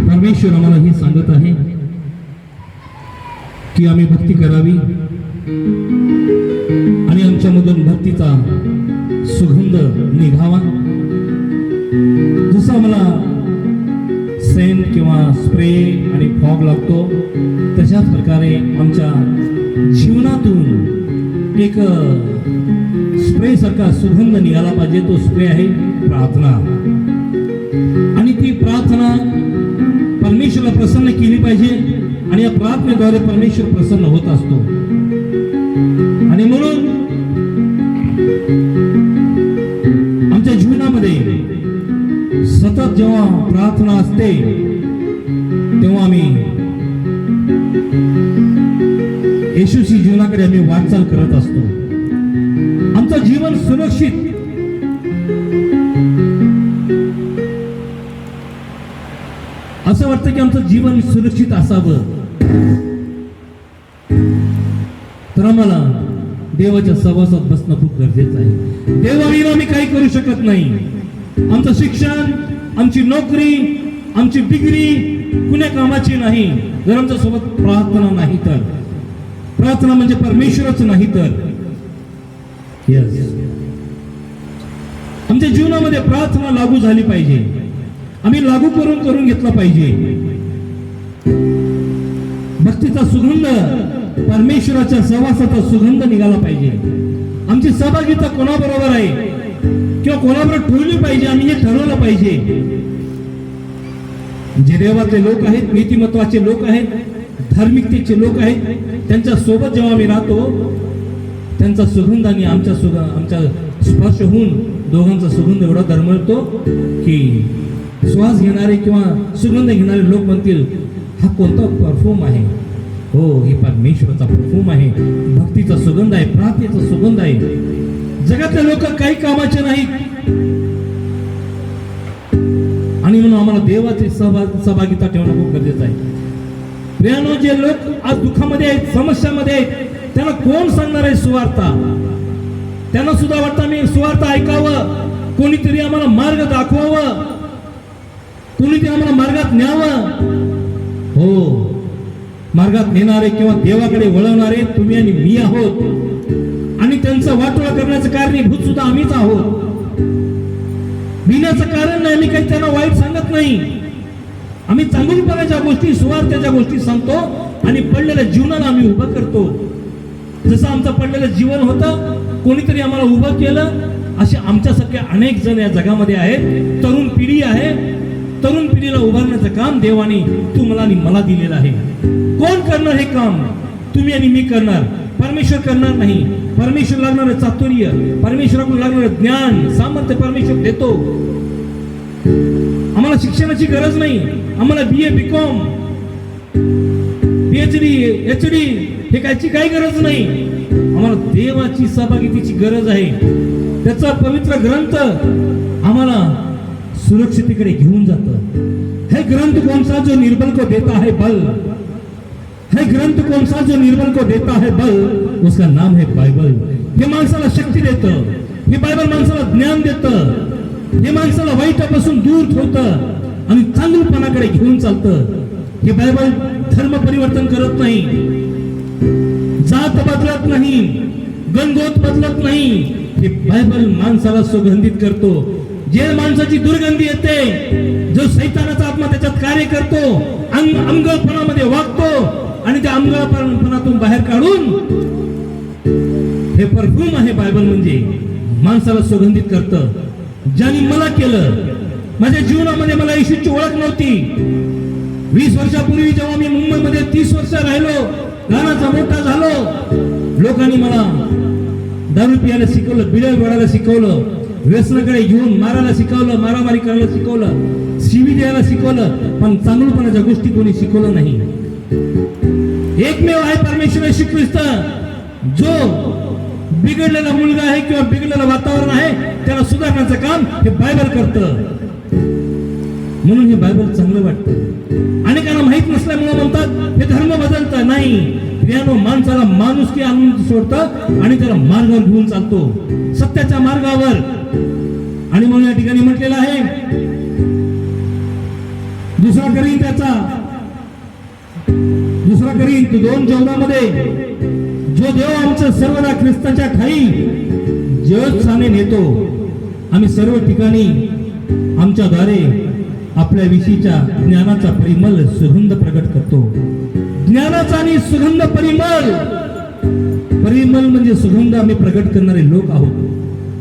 G: परमेश्वर आम्हाला हे सांगत आहे की आम्ही भक्ती करावी आणि आमच्यामधून भक्तीचा सुगंध निघावा. जसं आम्हाला सेंट किंवा स्प्रे आणि फॉग लागतो तशाच प्रकारे आमच्या जीवनातून एक स्प्रे सारखा सुगंध निघाला पाहिजे. तो स्प्रे आहे प्रार्थना. आणि ती प्रार्थना परमेश्वराला प्रसन्न केली पाहिजे आणि या प्रार्थनेद्वारे परमेश्वर प्रसन्न होत असतो. आणि म्हणून आमच्या जीवनामध्ये सतत जेव्हा प्रार्थना असते तेव्हा आम्ही येशूची जीवनाकडे आम्ही वाटचाल करत असतो. आमचं जीवन सुरक्षित असं वाटतं की आमचं जीवन सुरक्षित असावं. तर आम्हाला देवाच्या सहवासात बसणं खूप गरजेचं आहे. देवाविना आम्ही काही करू शकत नाही. आमचं शिक्षण, आमची नोकरी, आमची डिग्री कुण्या कामाची नाही जर आमच्या सोबत प्रार्थना नाही तर. प्रार्थना म्हणजे परमेश्वरच नाही तर. यस, आमच्या जीवनामध्ये प्रार्थना लागू झाली पाहिजे. आम्ही लागू करून घेतला पाहिजे. भक्तीचा सुगंध, परमेश्वराच्या सहवासाचा सुगंध निघाला पाहिजे. आमची सहभागिता कोणाबरोबर आहे किंवा कोणाबरोबर ठेवली पाहिजे आम्ही हे ठरवलं पाहिजे. जे देवाचे लोक आहेत, नीतिमत्वाचे लोक आहेत, धार्मिकतेचे लोक आहेत, त्यांच्या सोबत जेव्हा आम्ही राहतो त्यांचा सुगंध आणि आमच्या स्पर्श होऊन दोघांचा सुगंध एवढा दरमळतो की श्वास घेणारे किंवा सुगंध घेणारे लोक म्हणतील हा कोणता परफ्यूम आहे. हो, हे परमेश्वराचा परफ्यूम आहे. भक्तीचा सुगंध आहे, प्रार्थनेचा सुगंध आहे. जगातले लोक काही कामाचे नाहीत आणि म्हणून आम्हाला देवाची सहभागिता ठेवणं खूप गरजेचं आहे. प्रियानो, जे लोक आज दुःखामध्ये आहेत, समस्यामध्ये आहेत, त्यांना कोण सांगणार आहे सुवार्ता. त्यांना सुद्धा वाटतं मी सुवार्ता ऐकावं, कोणीतरी आम्हाला मार्ग दाखवावं, कोणीतरी आम्हाला मार्गात न्यावं. हो, मार्गात नेणारे किंवा देवाकडे वळवणारे तुम्ही आणि मी आहोत. आणि त्यांचं वाटोळा करण्याचं कारणीभूत सुद्धा आम्हीच आहोत. भिण्याचं कारण नाही. आम्ही काही त्यांना वाईट सांगत नाही. आम्ही चांगुलपणाच्या गोष्टी, सुवार्थ्याच्या गोष्टी सांगतो आणि पडलेल्या जीवनाला आम्ही उभं करतो. जसं आमचं पडलेलं जीवन होतं, कोणीतरी आम्हाला उभं केलं. असे आमच्यासारखे अनेक जण या जगामध्ये आहेत. तरुण पिढी आहे. तरुण पिढीला उभारण्याचं काम देवाने तुम्हाला आणि मला दिलेलं आहे. कोण करणार हे काम? तुम्ही आणि मी करणार. परमेश्वर करणार नाही. परमेश्वर लागणारं चातुर्य, परमेश्वराकडून लागणारं ज्ञान, सामर्थ्य परमेश्वर देतो. आम्हाला शिक्षणाची गरज नाही. आम्हाला BA, BCom, PhD, HD हे कायची काही गरज नाही. आम्हाला देवाची सहभागितीची गरज आहे. त्याचा पवित्र ग्रंथ आम्हाला सुरक्षितेकडे घेऊन जातं. हे ग्रंथ कौन सा जो निर्बल को देता है बल, है ग्रंथ कौन सा जो निर्बल को देता है बल, उसका नाम है बाइबल. हे माणसाला शक्ती देतं. हे बायबल माणसाला ज्ञान देतं. हे माणसाला वाईटापासून दूर ठेवतं आणि चांगलपणाकडे घेऊन चालतं. हे बायबल धर्म परिवर्तन करत नाही, जात बदलत नाही, गणगोत बदलत नाही. हे बायबल माणसाला सुगंधित करतो. जे माणसाची दुर्गंधी येते, जो सैतानाचा आत्मा त्याच्यात कार्य करतो, अंगळपणामध्ये वागतो आणि त्या अंगळपणातून बाहेर काढून हे परफ्यूम आहे बायबल म्हणजे माणसाला सुगंधित करतं. ज्याने मला केलं, माझ्या जीवनामध्ये मला येशूची ओळख नव्हती. 20 वर्षापूर्वी जेव्हा मी मुंबईमध्ये 30 वर्ष राहिलो, लहानाचा मोठा झालो, लोकांनी मला दारू पियाला शिकवलं, बिड्या वडायला शिकवलं, व्यसनाकडे घेऊन मारायला शिकवलं, मारामारी करायला शिकवलं, शिवी द्यायला शिकवलं, पण चांगलपणाच्या गोष्टी कोणी शिकवलं नाही. एकमेव आहे परमेश्वर येशू ख्रिस्त, जो बिघडलेला मुलगा आहे किंवा बिघडलेलं वातावरण आहे त्याला सुधारण्याचं काम हे बायबल करतं. म्हणून हे बायबल चांगलं वाटतं. अनेकांना माहित नसल्यामुळे म्हणतात हे धर्म बदलतं. नाही, प्रियानो, माणसाला माणुसकी आणून सोडतं आणि त्याला मार्गावर घेऊन चालतो, सत्याच्या मार्गावर. आणि म्हणून या ठिकाणी म्हटलेलं आहे, दुसरा करीन 2:14 जो देव आमचं सर्वदा ख्रिस्ताच्या ठाई जगसाने नेतो, आम्ही सर्व ठिकाणी आमच्याद्वारे आपल्या विषयीच्या ज्ञानाचा परिमल सुगंध प्रकट करतो. ज्ञानाचा आणि सुगंध परिमल म्हणजे सुगंध आम्ही प्रकट करणारे लोक आहोत.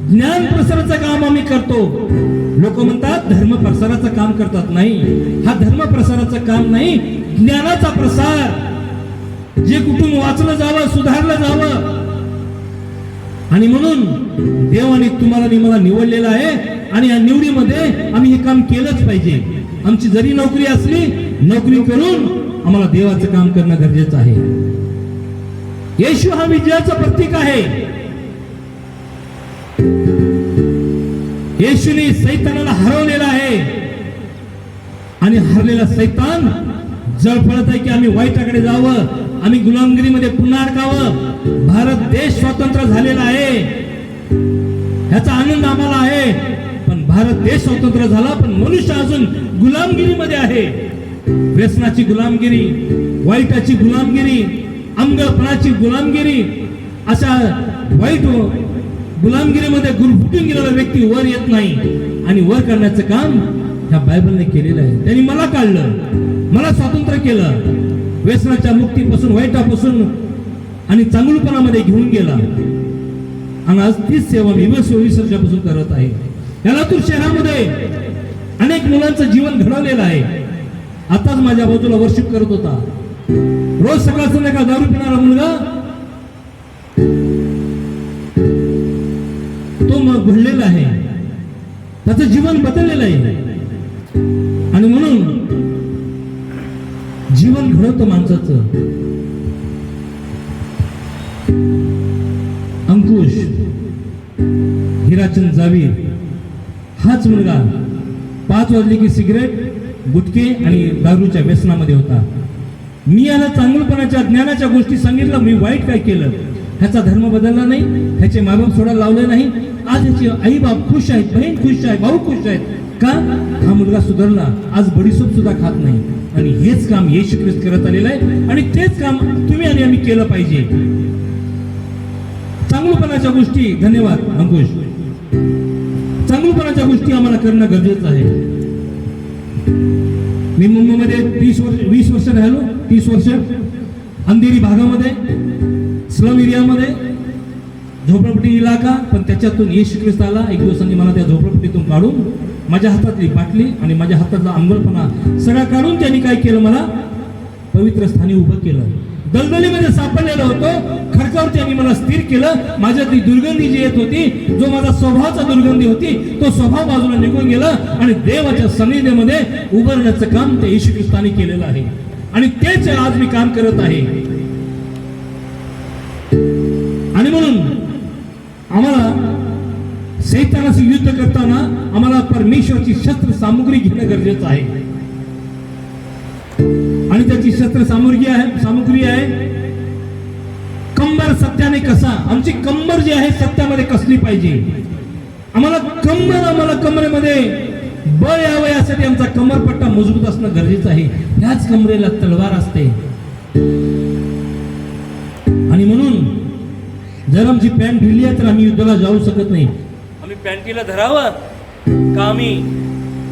G: ज्ञान प्रसाराचं काम आम्ही करतो. लोक म्हणतात धर्म प्रसाराचं काम करतात. नाही, हा धर्म प्रसाराचं काम नाही, ज्ञानाचा प्रसार. जे कुटुंब वाचलं जावं, सुधारलं जावं. आणि म्हणून देवाने तुम्हाला आणि मला निवडलेलं आहे आणि या निवडीमध्ये आम्ही हे काम केलंच पाहिजे. आमची जरी नोकरी असली, नोकरी करून आम्हाला देवाचं काम करणं गरजेचं आहे. येशू हा विजयाचं प्रतीक आहे. येशूने सैतानाला हरवलेला आहे आणि हरलेला सैतान जळफळत आहे की आम्ही वाईटाकडे जावं, आम्ही गुलामगिरीमध्ये पुन्हा अडकावं. भारत देश स्वतंत्र झालेला आहे, ह्याचा आनंद आम्हाला आहे. पण भारत देश स्वतंत्र झाला, पण मनुष्य अजून गुलामगिरीमध्ये आहे. व्यसनाची गुलामगिरी, वाईटाची गुलामगिरी, अंगपणाची गुलामगिरी, अशा वाईट गुलामगिरीमध्ये गुरफुटून गेलेला व्यक्ती वर येत नाही. आणि वर करण्याचं काम ह्या बायबलने केलेलं आहे. त्यांनी मला काढलं, मला स्वातंत्र्य केलं, व्यसनाच्या मुक्तीपासून, वाईटापासून आणि चांगलपणामध्ये घेऊन गेला. आणि आज तीच सेवा मी 20 वर्षापासून करत आहे. या लातूर शहरामध्ये अनेक मुलांचं जीवन घडवलेलं आहे. आताच माझ्या बाजूला वर्शिप करत होता. रोज सकाळ संध्याकाळ दारू पिणारा मुलगा तो मग घडलेला आहे, त्याचं जीवन बदललेलं आहे. आणि म्हणून जीवन घडवतं माणसाचं. अंकुश हिराचंद जावीर हाच मुलगा 5 वाजले की सिगरेट, गुटखे आणि दारूच्या व्यसनामध्ये होता. मी याला चांगलपणाच्या ज्ञानाच्या गोष्टी सांगितलं. मी वाईट काय केलं, ह्याचा धर्म बदलला नाही, ह्याचे मायबाप सोडायला लावले नाही. आज ह्याचे आई बाप खुश आहेत, बहीण खुश आहे, भाऊ खुश आहेत. का? हा मुलगा सुधारला, आज बडीसोप सुद्धा खात नाही. आणि हेच काम येशू ख्रिस्त करत आलेलं आहे आणि तेच काम तुम्ही आणि आम्ही केलं पाहिजे. चांगलपणाच्या गोष्टी, धन्यवाद अंकुश, चांगलपणाच्या गोष्टी आम्हाला करणं गरजेचं आहे. मी मुंबईमध्ये 20 वर्ष राहिलो. 30 वर्ष अंधेरी भागामध्ये, स्लम एरियामध्ये, झोपडपट्टी इलाका. पण त्याच्यातून येशू ख्रिस्त आला. एक दिवसांनी मला त्या झोपडपट्टीतून काढून माझ्या हातातली बाटली आणि माझ्या हातातला अंगलपणा सगळा काढून त्यांनी काय केलं, मला पवित्र स्थानी उभं केलं. दलदलीमध्ये सापडलेलं होतो, खडकावर त्यांनी मला स्थिर केलं. माझ्यातली दुर्गंधी जी येत होती, जो माझा स्वभावाचा दुर्गंधी होती, तो स्वभाव बाजूला निघून गेला आणि देवाच्या सन्निधीमध्ये उभारण्याचं काम त्या येशू ख्रिस्ताने केलेलं आहे. आणि तेच आज मी काम करत आहे. आणि म्हणून आम्हाला सैतानाशी युद्ध करताना आम्हाला परमेश्वराची शस्त्र सामुग्री घेणं गरजेचं आहे. आणि त्याची शस्त्र सामुग्री आहे कंबर सत्याने कसा. आमची कंबर जी आहे सत्यामध्ये कसली पाहिजे. आम्हाला कमरेमध्ये बळ यावं यासाठी आमचा कमरपट्टा मजबूत असणं गरजेचं आहे. ह्याच कमरेला तलवार असते. आणि म्हणून जर आमची पॅन्ट ढिली आहे तर आम्ही युद्धाला जाऊ शकत नाही. आम्ही पॅन्टीला धरावं
H: का आम्ही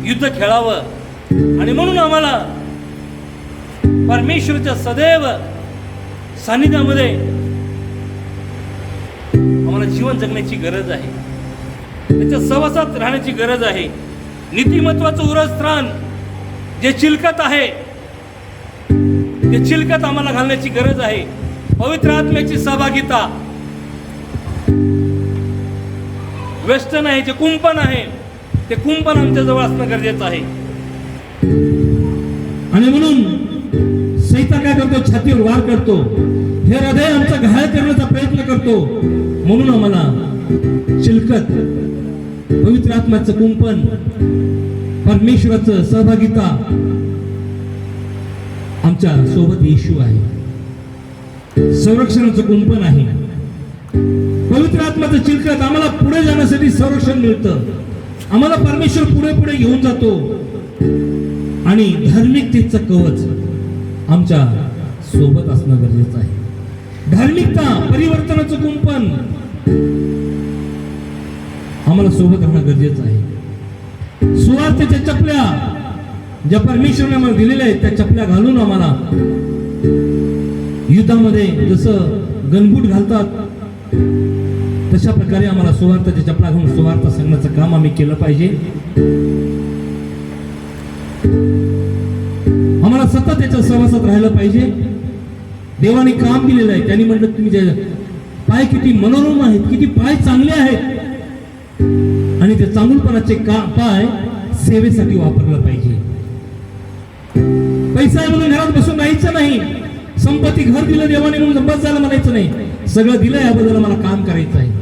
H: युद्ध खेळावं आणि म्हणून आम्हाला परमेश्वराच्या सदैव सानिध्यामध्ये आम्हाला जीवन जगण्याची गरज आहे, त्याच्या सहवासात राहण्याची गरज आहे. नीतिमत्वाचं उरस्थान जे चिलकत आहे ते चिलकत आम्हाला घालण्याची गरज आहे. पवित्र आत्म्याची सहभागिता, वेस्टर्न आहे जे कुंपण आहे ते कुंपण आमच्या जवळ असणं गरजेचं आहे.
G: आणि म्हणून सैतान काय करतो, छातीवर वार करतो, हे हृदय आमचं घायल करण्याचा प्रयत्न करतो. म्हणून आम्हाला चिलकत, पवित्र आत्म्याचं कुंपण, परमेश्वराचं सहभागिता आमच्या सोबत येशू आहे. संरक्षणाचं कुंपण आहे. पवित्र आत्म्याचं चिलकत आम्हाला पुढे जाण्यासाठी संरक्षण मिळतं. आम्हाला परमेश्वर पुढे पुढे घेऊन जातो आणि धार्मिकतेचं कवच आमच्या सोबत असणं गरजेचं आहे. धार्मिकता, परिवर्तनाचं कुंपण आम्हाला सोबत राहणं गरजेचं आहे. सुवार्तेच्या चपल्या ज्या परमेश्वराने आम्हाला दिलेल्या आहेत त्या चपल्या घालून आम्हाला युद्धामध्ये जसं गणबूट घालतात तशा प्रकारे आम्हाला सुवार्ताच्या चपला घालून सुवार्ता सांगण्याचं काम आम्ही केलं पाहिजे. आम्हाला सतत त्याच्या सहवासात राहिलं पाहिजे. देवाने काम दिलेलं आहे. त्यांनी म्हटलं तुम्ही जे पाय किती मनोरम आहेत, किती पाय चांगले आहेत, आणि ते चांगुलपणाचे पाय सेवेसाठी वापरलं पाहिजे. पैसा आहे म्हणून घरात बसून राहायचं नाही. संपत्ती घर दिलं देवाने म्हणून बस झालं म्हणायचं नाही. सगळं दिलं याबद्दल मला काम करायचं आहे.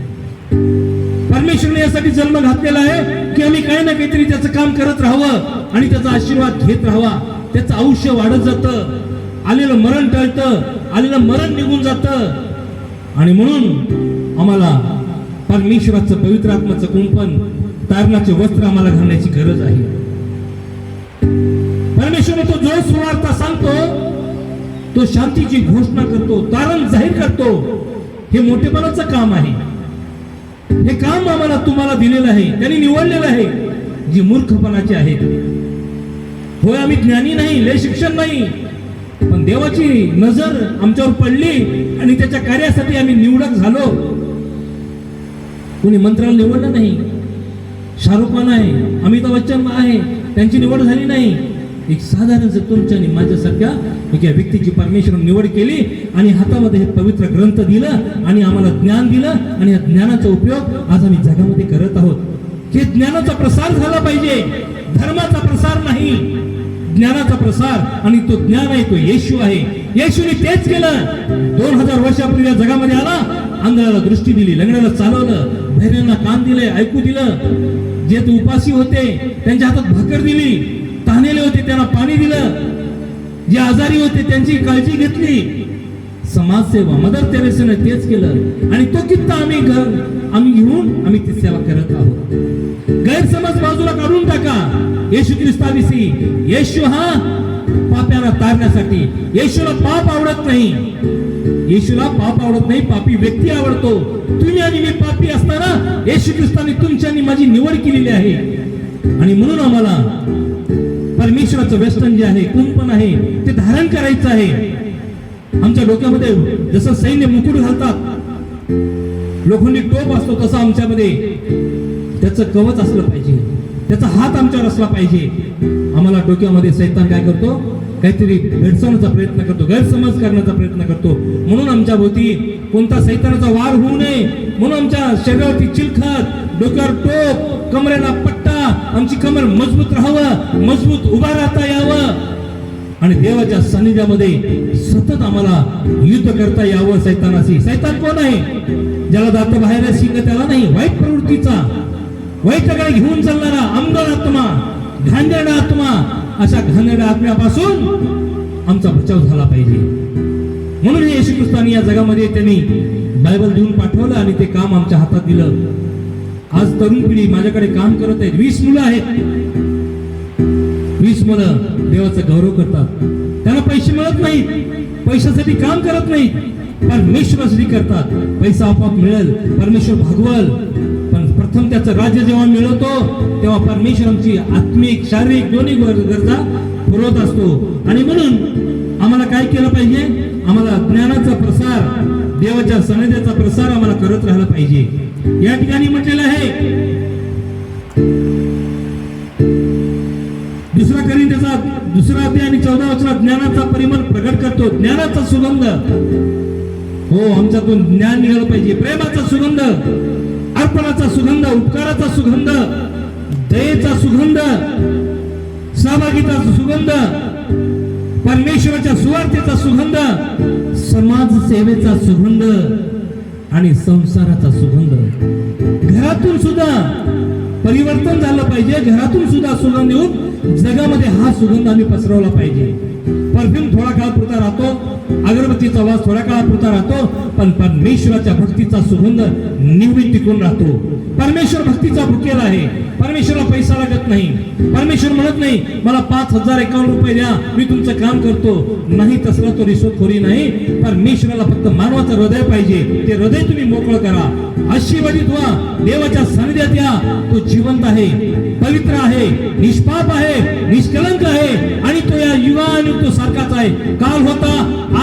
G: परमेश्वरने यासाठी जन्म घातलेला आहे की आम्ही काही ना काहीतरी त्याचं काम करत राहावं आणि त्याचा आशीर्वाद घेत राहावा. त्याचं आयुष्य वाढत जातं, आलेलं मरण टळतं, आलेलं मरण निघून जातं. आणि म्हणून आम्हाला परमेश्वराचं पवित्र आत्म्याचं कुंपण, तारणाचे वस्त्र आम्हाला घालण्याची गरज आहे. परमेश्वर तो जो सुवार्ता सांगतो तो शांतीची घोषणा करतो, तारण जाहीर करतो. हे मोठेपणाचं काम आहे. हे काम आम्हाला तुम्हाला दिलेलं आहे, त्यांनी निवडलेलं आहे, जी मूर्खपणाची आहेत. होय आम्ही ज्ञानी नाही, लय शिक्षण नाही, पण देवाची नजर आमच्यावर पडली आणि त्याच्या कार्यासाठी आम्ही निवडक झालो. कोणी मंत्र्याला निवडलं नाही. शाहरुख खान आहे, अमिताभ बच्चन आहे, त्यांची निवड झाली नाही. एक साधारण तुमच्या आणि माझ्यासारख्या एका व्यक्तीची परमेश्वराने निवड केली आणि हातामध्ये हे पवित्र ग्रंथ दिलं आणि आम्हाला ज्ञान दिलं आणि या ज्ञानाचा उपयोग आज आम्ही जगामध्ये करत आहोत. हे ज्ञानाचा प्रसार झाला पाहिजे, धर्माचा प्रसार नाही, ज्ञानाचा प्रसार. आणि तो ज्ञान आहे, तो येशू आहे. येशूने तेच केलं. 2000 वर्षापूर्वी या जगामध्ये आला, आंधळ्याला दृष्टी दिली, लंगड्याला चालवलं, बहिऱ्यांना कान दिले, ऐकू दिलं. जे ते उपाशी होते त्यांच्या हातात भाकर दिली, ताणलेले होते त्यांना पाणी दिलं, जे आजारी होते त्यांची काळजी घेतली. समाजसेवा मदर तेरेसाने तेच केलं आणि तो किस्सा आम्ही घेऊन आम्ही ती सेवा करत आहोत. गैरसमज बाजूला काढून टाका. येशू ख्रिस्ताविषयी, येशू हा पाप्यांना तारण्यासाठी. येशूला पाप आवडत नाही, येशूला पाप आवडत नाही, पापी व्यक्ती आवडतो. तुम्ही आणि मी पापी असताना येशू ख्रिस्ताने तुमची आणि माझी निवड केलेली आहे. आणि म्हणून आम्हाला परमेश्वराचं वेस्टर्न जे आहे, कुंपण आहे, ते धारण करायचं आहे. आमच्या डोक्यामध्ये जसं सैन्य मुकुट घालतात, लोखंडी टोप असतो, तसं आमच्यामध्ये त्याचं कवच असलं पाहिजे, त्याचा हात आमच्यावर असला पाहिजे. आम्हाला डोक्यामध्ये सैतान काय करतो, काहीतरी भेडसावण्याचा प्रयत्न करतो, गैरसमज करण्याचा प्रयत्न करतो. म्हणून आमच्या भोवती कोणता सैतानाचा वार होऊ नये म्हणून आमच्या शरीरावरती चिलखत, डोक्यावर टोप, कमरेला पट्टा, आमची कमर मजबूत राहावं, मजबूत उभा राहता यावं आणि देवाच्या सानिध्यामध्ये सतत आम्हाला युद्ध करता यावं सैतानाशी. सैतान कोण आहे? ज्याला दात बाहेर शिंग त्याला नाही, वाईट प्रवृत्तीचा, वाईटाकडे घेऊन चालणारा आमदार आत्मा, घाणेरडा आत्मा, अशा घाणेरड्या आत्म्यापासून आमचा बचाव झाला पाहिजे. म्हणून येशू ख्रिस्ताने या जगामध्ये त्यांनी बायबल देऊन पाठवलं आणि ते काम आमच्या हातात दिलं. आज तरुण पिढी माझ्याकडे काम करत आहेत. 20 मुलं आहेत. 20 मुलं देवाचा गौरव करतात. त्यांना पैसे मिळत नाहीत, पैशासाठी काम करत नाहीत, परमेश्वरासाठी करतात. पैसा आपोआप मिळेल, परमेश्वर भागवल, पण प्रथम त्याचं राज्य जेव्हा मिळवतो तेव्हा परमेश्वर आमची आत्मिक शारीरिक दोन्ही गरजा पुरवत असतो. आणि म्हणून आम्हाला काय केलं पाहिजे, आम्हाला ज्ञानाचा प्रसार, देवाच्या सानिध्याचा प्रसार आम्हाला करत राहिला पाहिजे. या ठिकाणी म्हटलेलं आहे 2 कोरिंथीचा 2 अध्याय आणि 14 वचनात ज्ञानाचा परिमळ प्रगट करतो. ज्ञानाचा सुगंध, हो आमच्यातून ज्ञान निघालं पाहिजे. प्रेमाचा सुगंध, अर्पणाचा सुगंध, उपकाराचा सुगंध, दयेचा सुगंध, सहभागिताचा सुगंध, परमेश्वराच्या सुवार्तेचा सुगंध, समाज सेवेचा सुगंध आणि संसाराचा सुगंध. घरातून सुद्धा परिवर्तन झालं पाहिजे. घरातून सुद्धा सुगंध येऊन जगामध्ये हा सुगंध आम्ही पसरवला पाहिजे. परफ्यूम थोडा काळापुरता राहतो, अगरबत्तीचा वास थोड्या काळापुरता राहतो, पण परमेश्वराच्या भक्तीचा सुगंध निवडून टिकून राहतो. परमेश्वर भक्तीचा भुकेला आहे. परमेश्वराला पैसा लागत नाही. परमेश्वर म्हणत नाही मला 5,051 रुपये द्या मी तुमचं काम करतो. नाही, तसला तो रिश्वतखोरी नाही. परमेश्वराला फक्त मानवाचं हृदय पाहिजे. ते हृदय तुम्ही मोकळं करा, आशीर्वादित व्हा, देवाच्या सानिध्यात या. तो जिवंत आहे, पवित्र आहे, निष्पाप आहे, निष्कलंक आहे आणि तो या युगाने तो सारखाच आहे. काल होता,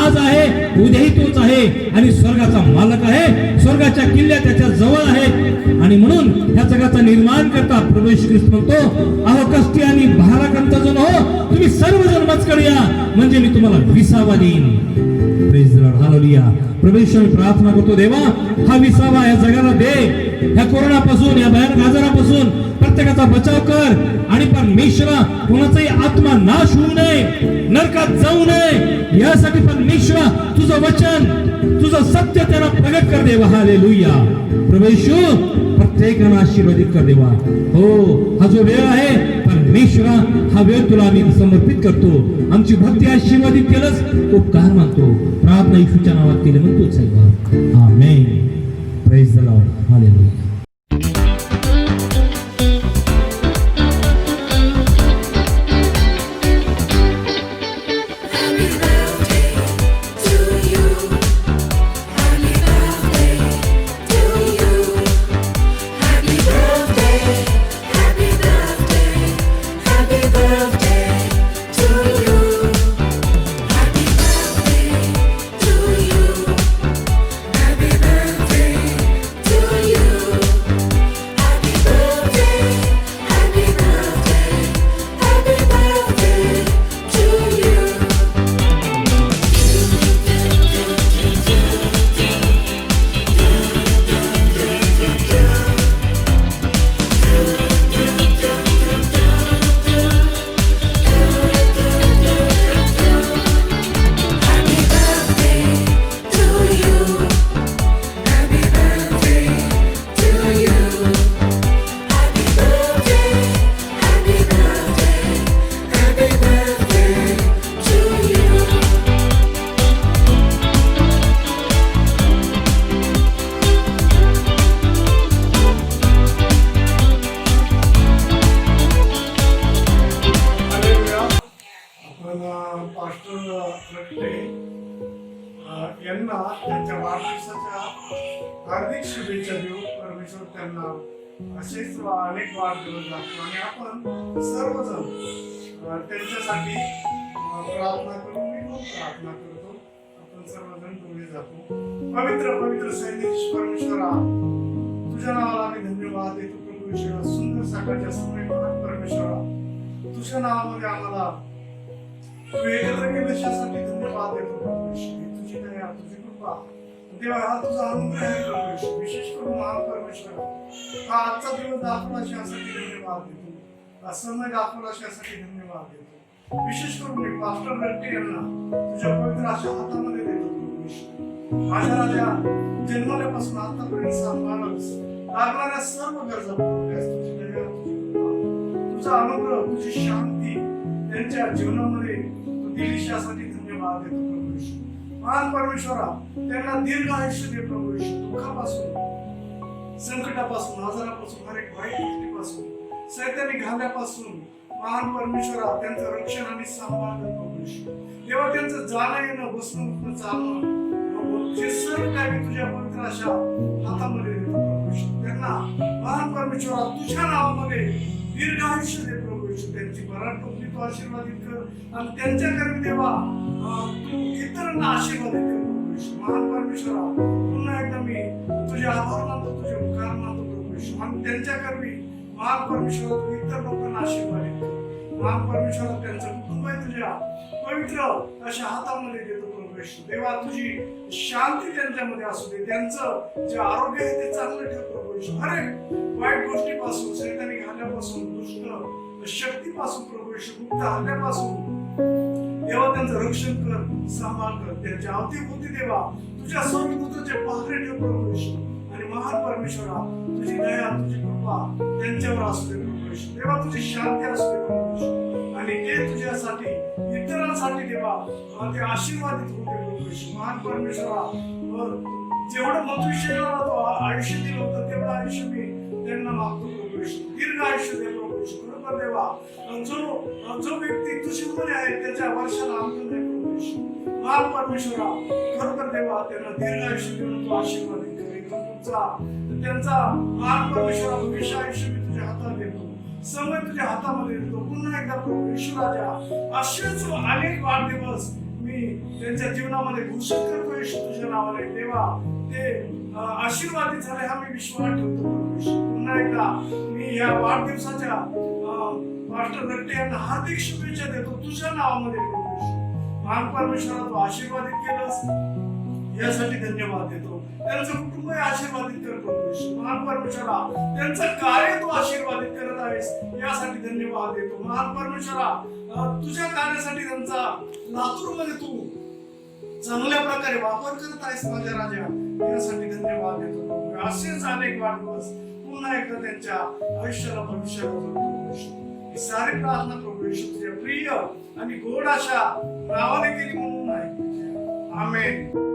G: आज आहे, उद्याही तोच आहे आणि स्वर्गाचा मालक आहे. स्वर्गाच्या किल्ल्या त्याच्या जवळ आहेत आणि म्हणून ह्या जगाचा निर्माण करता प्रभू येशू ख्रिस्त म्हणतो, अहो कष्टी आणि भाराक्रांत जण हो, तुम्ही सर्वजण माझ्याकडे या म्हणजे मी तुम्हाला विसावा देईन. प्रेज द लॉर्ड, हालेलुया. प्रभू येशू मी प्रार्थना करतो, देवा हा विसावा या जगाला दे. ह्या कोरोनापासून, या भयानक आजारापासून प्रत्येकाचा बचाव कर आणि परमेश्वरा कोणाचाही आत्मा नाश होऊ नये, नरकात जाऊ नये, यासाठी परमेश्वरा तुझं वचन, तुझं सत्य त्यांना प्रगट कर देवा. हालेलुया. प्रभू येशू प्रत्येकाला आशीर्वादित कर देवा. हो, हा जो वेळ आहे परमेश्वरा, हा वेळ तुला आम्ही समर्पित करतो. आमची भक्ती आशीर्वादित केलंच उपकार मानतो. प्रार्थना येशूच्या नावात केले म्हणतो साहेब. आमेन. Praise the Lord. हालेलुया.
I: यांना त्यांच्या वाढदिवसाच्या हार्दिक शुभेच्छा देऊ. परमेश्वर त्यांना असेच अनेक वाढदिवस दाखवू आणि आपण सर्वजण त्यांच्यासाठी प्रार्थना करू. मी पण प्रार्थना करतो. आपण सर्वजण डोळे जातो. पवित्र पवित्र सैनिक परमेश्वरा, तुझ्या नावाला आम्ही धन्यवाद देतो. प्रभू ईश्वरा, सुंदर सकाळच्या समय परमेश्वरा, तुझ्या नावामध्ये आम्हाला तू एकत्र केल्यासाठी धन्यवाद देतो. प्रभू ईश्वर, तुझी दया, तुझी कृपा देवा, हा तुझा अनुग्रह आहे. प्रभू ईश्वर, विशेष करून महान परमेश्वर, हा आजचा दिवस दाखवला यासाठी धन्यवाद देतो. हा समय दाखवला यासाठी धन्यवाद देतो. विशेष करून मी पास्टर गट्टे यांना तुझ्या पवित्र अशा हातामध्ये देतो. प्रभू ईश्वर, माझ्या राजा जन्मल्यापासून आतापर्यंत सांभाळच लागणाऱ्या सर्व गरजा पुरवल्यास तुझी दया, तुझी कृपा, तुझा अनुग्रह, तुझी शांती त्यांच्या जीवनामध्ये तू दिलीस यासाठी धन्यवाद देतो. प्रभू ईश्वर, महान परमेश्वरा, त्यांना दीर्घ आयुष्य दे. प्रभू ईश्वर, दुःखापासून, संकटापासून, आजारापासून, हर एक वाईट गोष्टीपासून, सैतानी घाल्यापासून महान परमेश्वरा त्यांचं रक्षण आणि सांभाळ कर. प्रभू ईश्वर, तेव्हा त्यांचं जाणं येणं, बसणं उठणं, चालणं, जे सर्व काही मी तुझ्या पवित्र अशा हातामध्ये देतो. प्रभू ईश्वर, त्यांना महान परमेश्वर परमेश्वरा तुझ्या नावामध्ये दीर्घ आयुष्य दे प्रभू येशू. त्यांची भराट टोपली तू आशीर्वादित कर आणि त्यांच्या कर्मी देवा तू इतरांना आशीर्वादित कर प्रभू येशू. महान परमेश्वरा पुन्हा एकदा मी तुझे आभार मानतो, तुझे उपकार मानतो प्रभू येशू. आणि त्यांच्या कर्मी महान परमेश्वरा तू इतर लोकांना आशीर्वादित कर. महान परमेश्वरा त्यांचं कुटुंब आहे तुझ्या पवित्र अशा हातामध्ये देतो प्रभू येशू. देवा तुझी शांती त्यांच्यामध्ये असू दे. त्यांचं जे आरोग्य आहे ते चांगलं ठेव प्रभू येशू. हर एक वाईट गोष्टीपासून, सैतानिक हल्ल्यापासून, दुष्ट शक्तीपासून प्रभू येशू, गुप्त हल्ल्यापासून देवा त्यांचं रक्षण कर, सांभाळ कर. त्यांच्या अवतीभोवती देवा तुझ्या स्वर्गदूताचे पहारे ठेव प्रभू येशू. आणि महान परमेश्वरा तुझी दया, तुझी कृपा त्यांच्यावर असू दे प्रभू येशू. देवा तुझी शांती असू दे प्रभू येशू. आणि ते तुझ्यासाठी इतरांसाठी देवा ते आशीर्वादित होते प्रभू येशू. महान परमेश्वरा जेवढं मनुष्याला तो आयुष्य दिलं होतं तेवढं आयुष्य मी त्यांना मागतो प्रभू येशू. दीर्घ आयुष्य दे प्रभू येशू. खरोखर देवा जो व्यक्ती तुझ्यामध्ये आहे त्याच्या वर्षाला अंत नाही प्रभू येशू. महान परमेश्वरा खरोखर देवा त्यांना दीर्घ आयुष्य देऊन तो आशीर्वादित करेल. त्यांचा महान परमेश्वरा भविष्य आयुष्य मी तुझ्या हातात देतो, समय तुझ्या हातामध्ये देतो. पुन्हा एकदा प्रभू येशू राजा असेच अनेक वाढदिवस मी त्यांच्या जीवनामध्ये घोषित करतो येशू तुझ्या नावाने. देवा ते आशीर्वादित झाले हा मी विश्वास ठेवतो प्रभू येशू. पुन्हा एकदा मी या वाढदिवसाच्या मास्टर गट्टे यांना हार्दिक शुभेच्छा देतो तुझ्या नावामध्ये प्रभू येशू. महान परमेश्वरा तू आशीर्वादित केलंस यासाठी धन्यवाद देतो. त्यांचं कुटुंब आशीर्वादित कर प्रभू येशू. महान परमेश्वरा त्यांचं कार्य तू आशीर्वादित करत आहेस यासाठी धन्यवाद देतो. महान परमेश्वरा तुझ्या कार्यासाठी त्यांचा लातूर मध्ये तू चांगल्या प्रकारे वापर करत आहेस माझ्या राजा यासाठी धन्यवाद देतो. असेच अनेक वाढदिवस पुन्हा एकदा त्यांच्या आयुष्याला भविष्याला प्रभू येशू. ही सारी प्रार्थना प्रभू येशू तुझ्या प्रिय आणि गोड अशा नावाने केली म्हणून आहे. आमेन.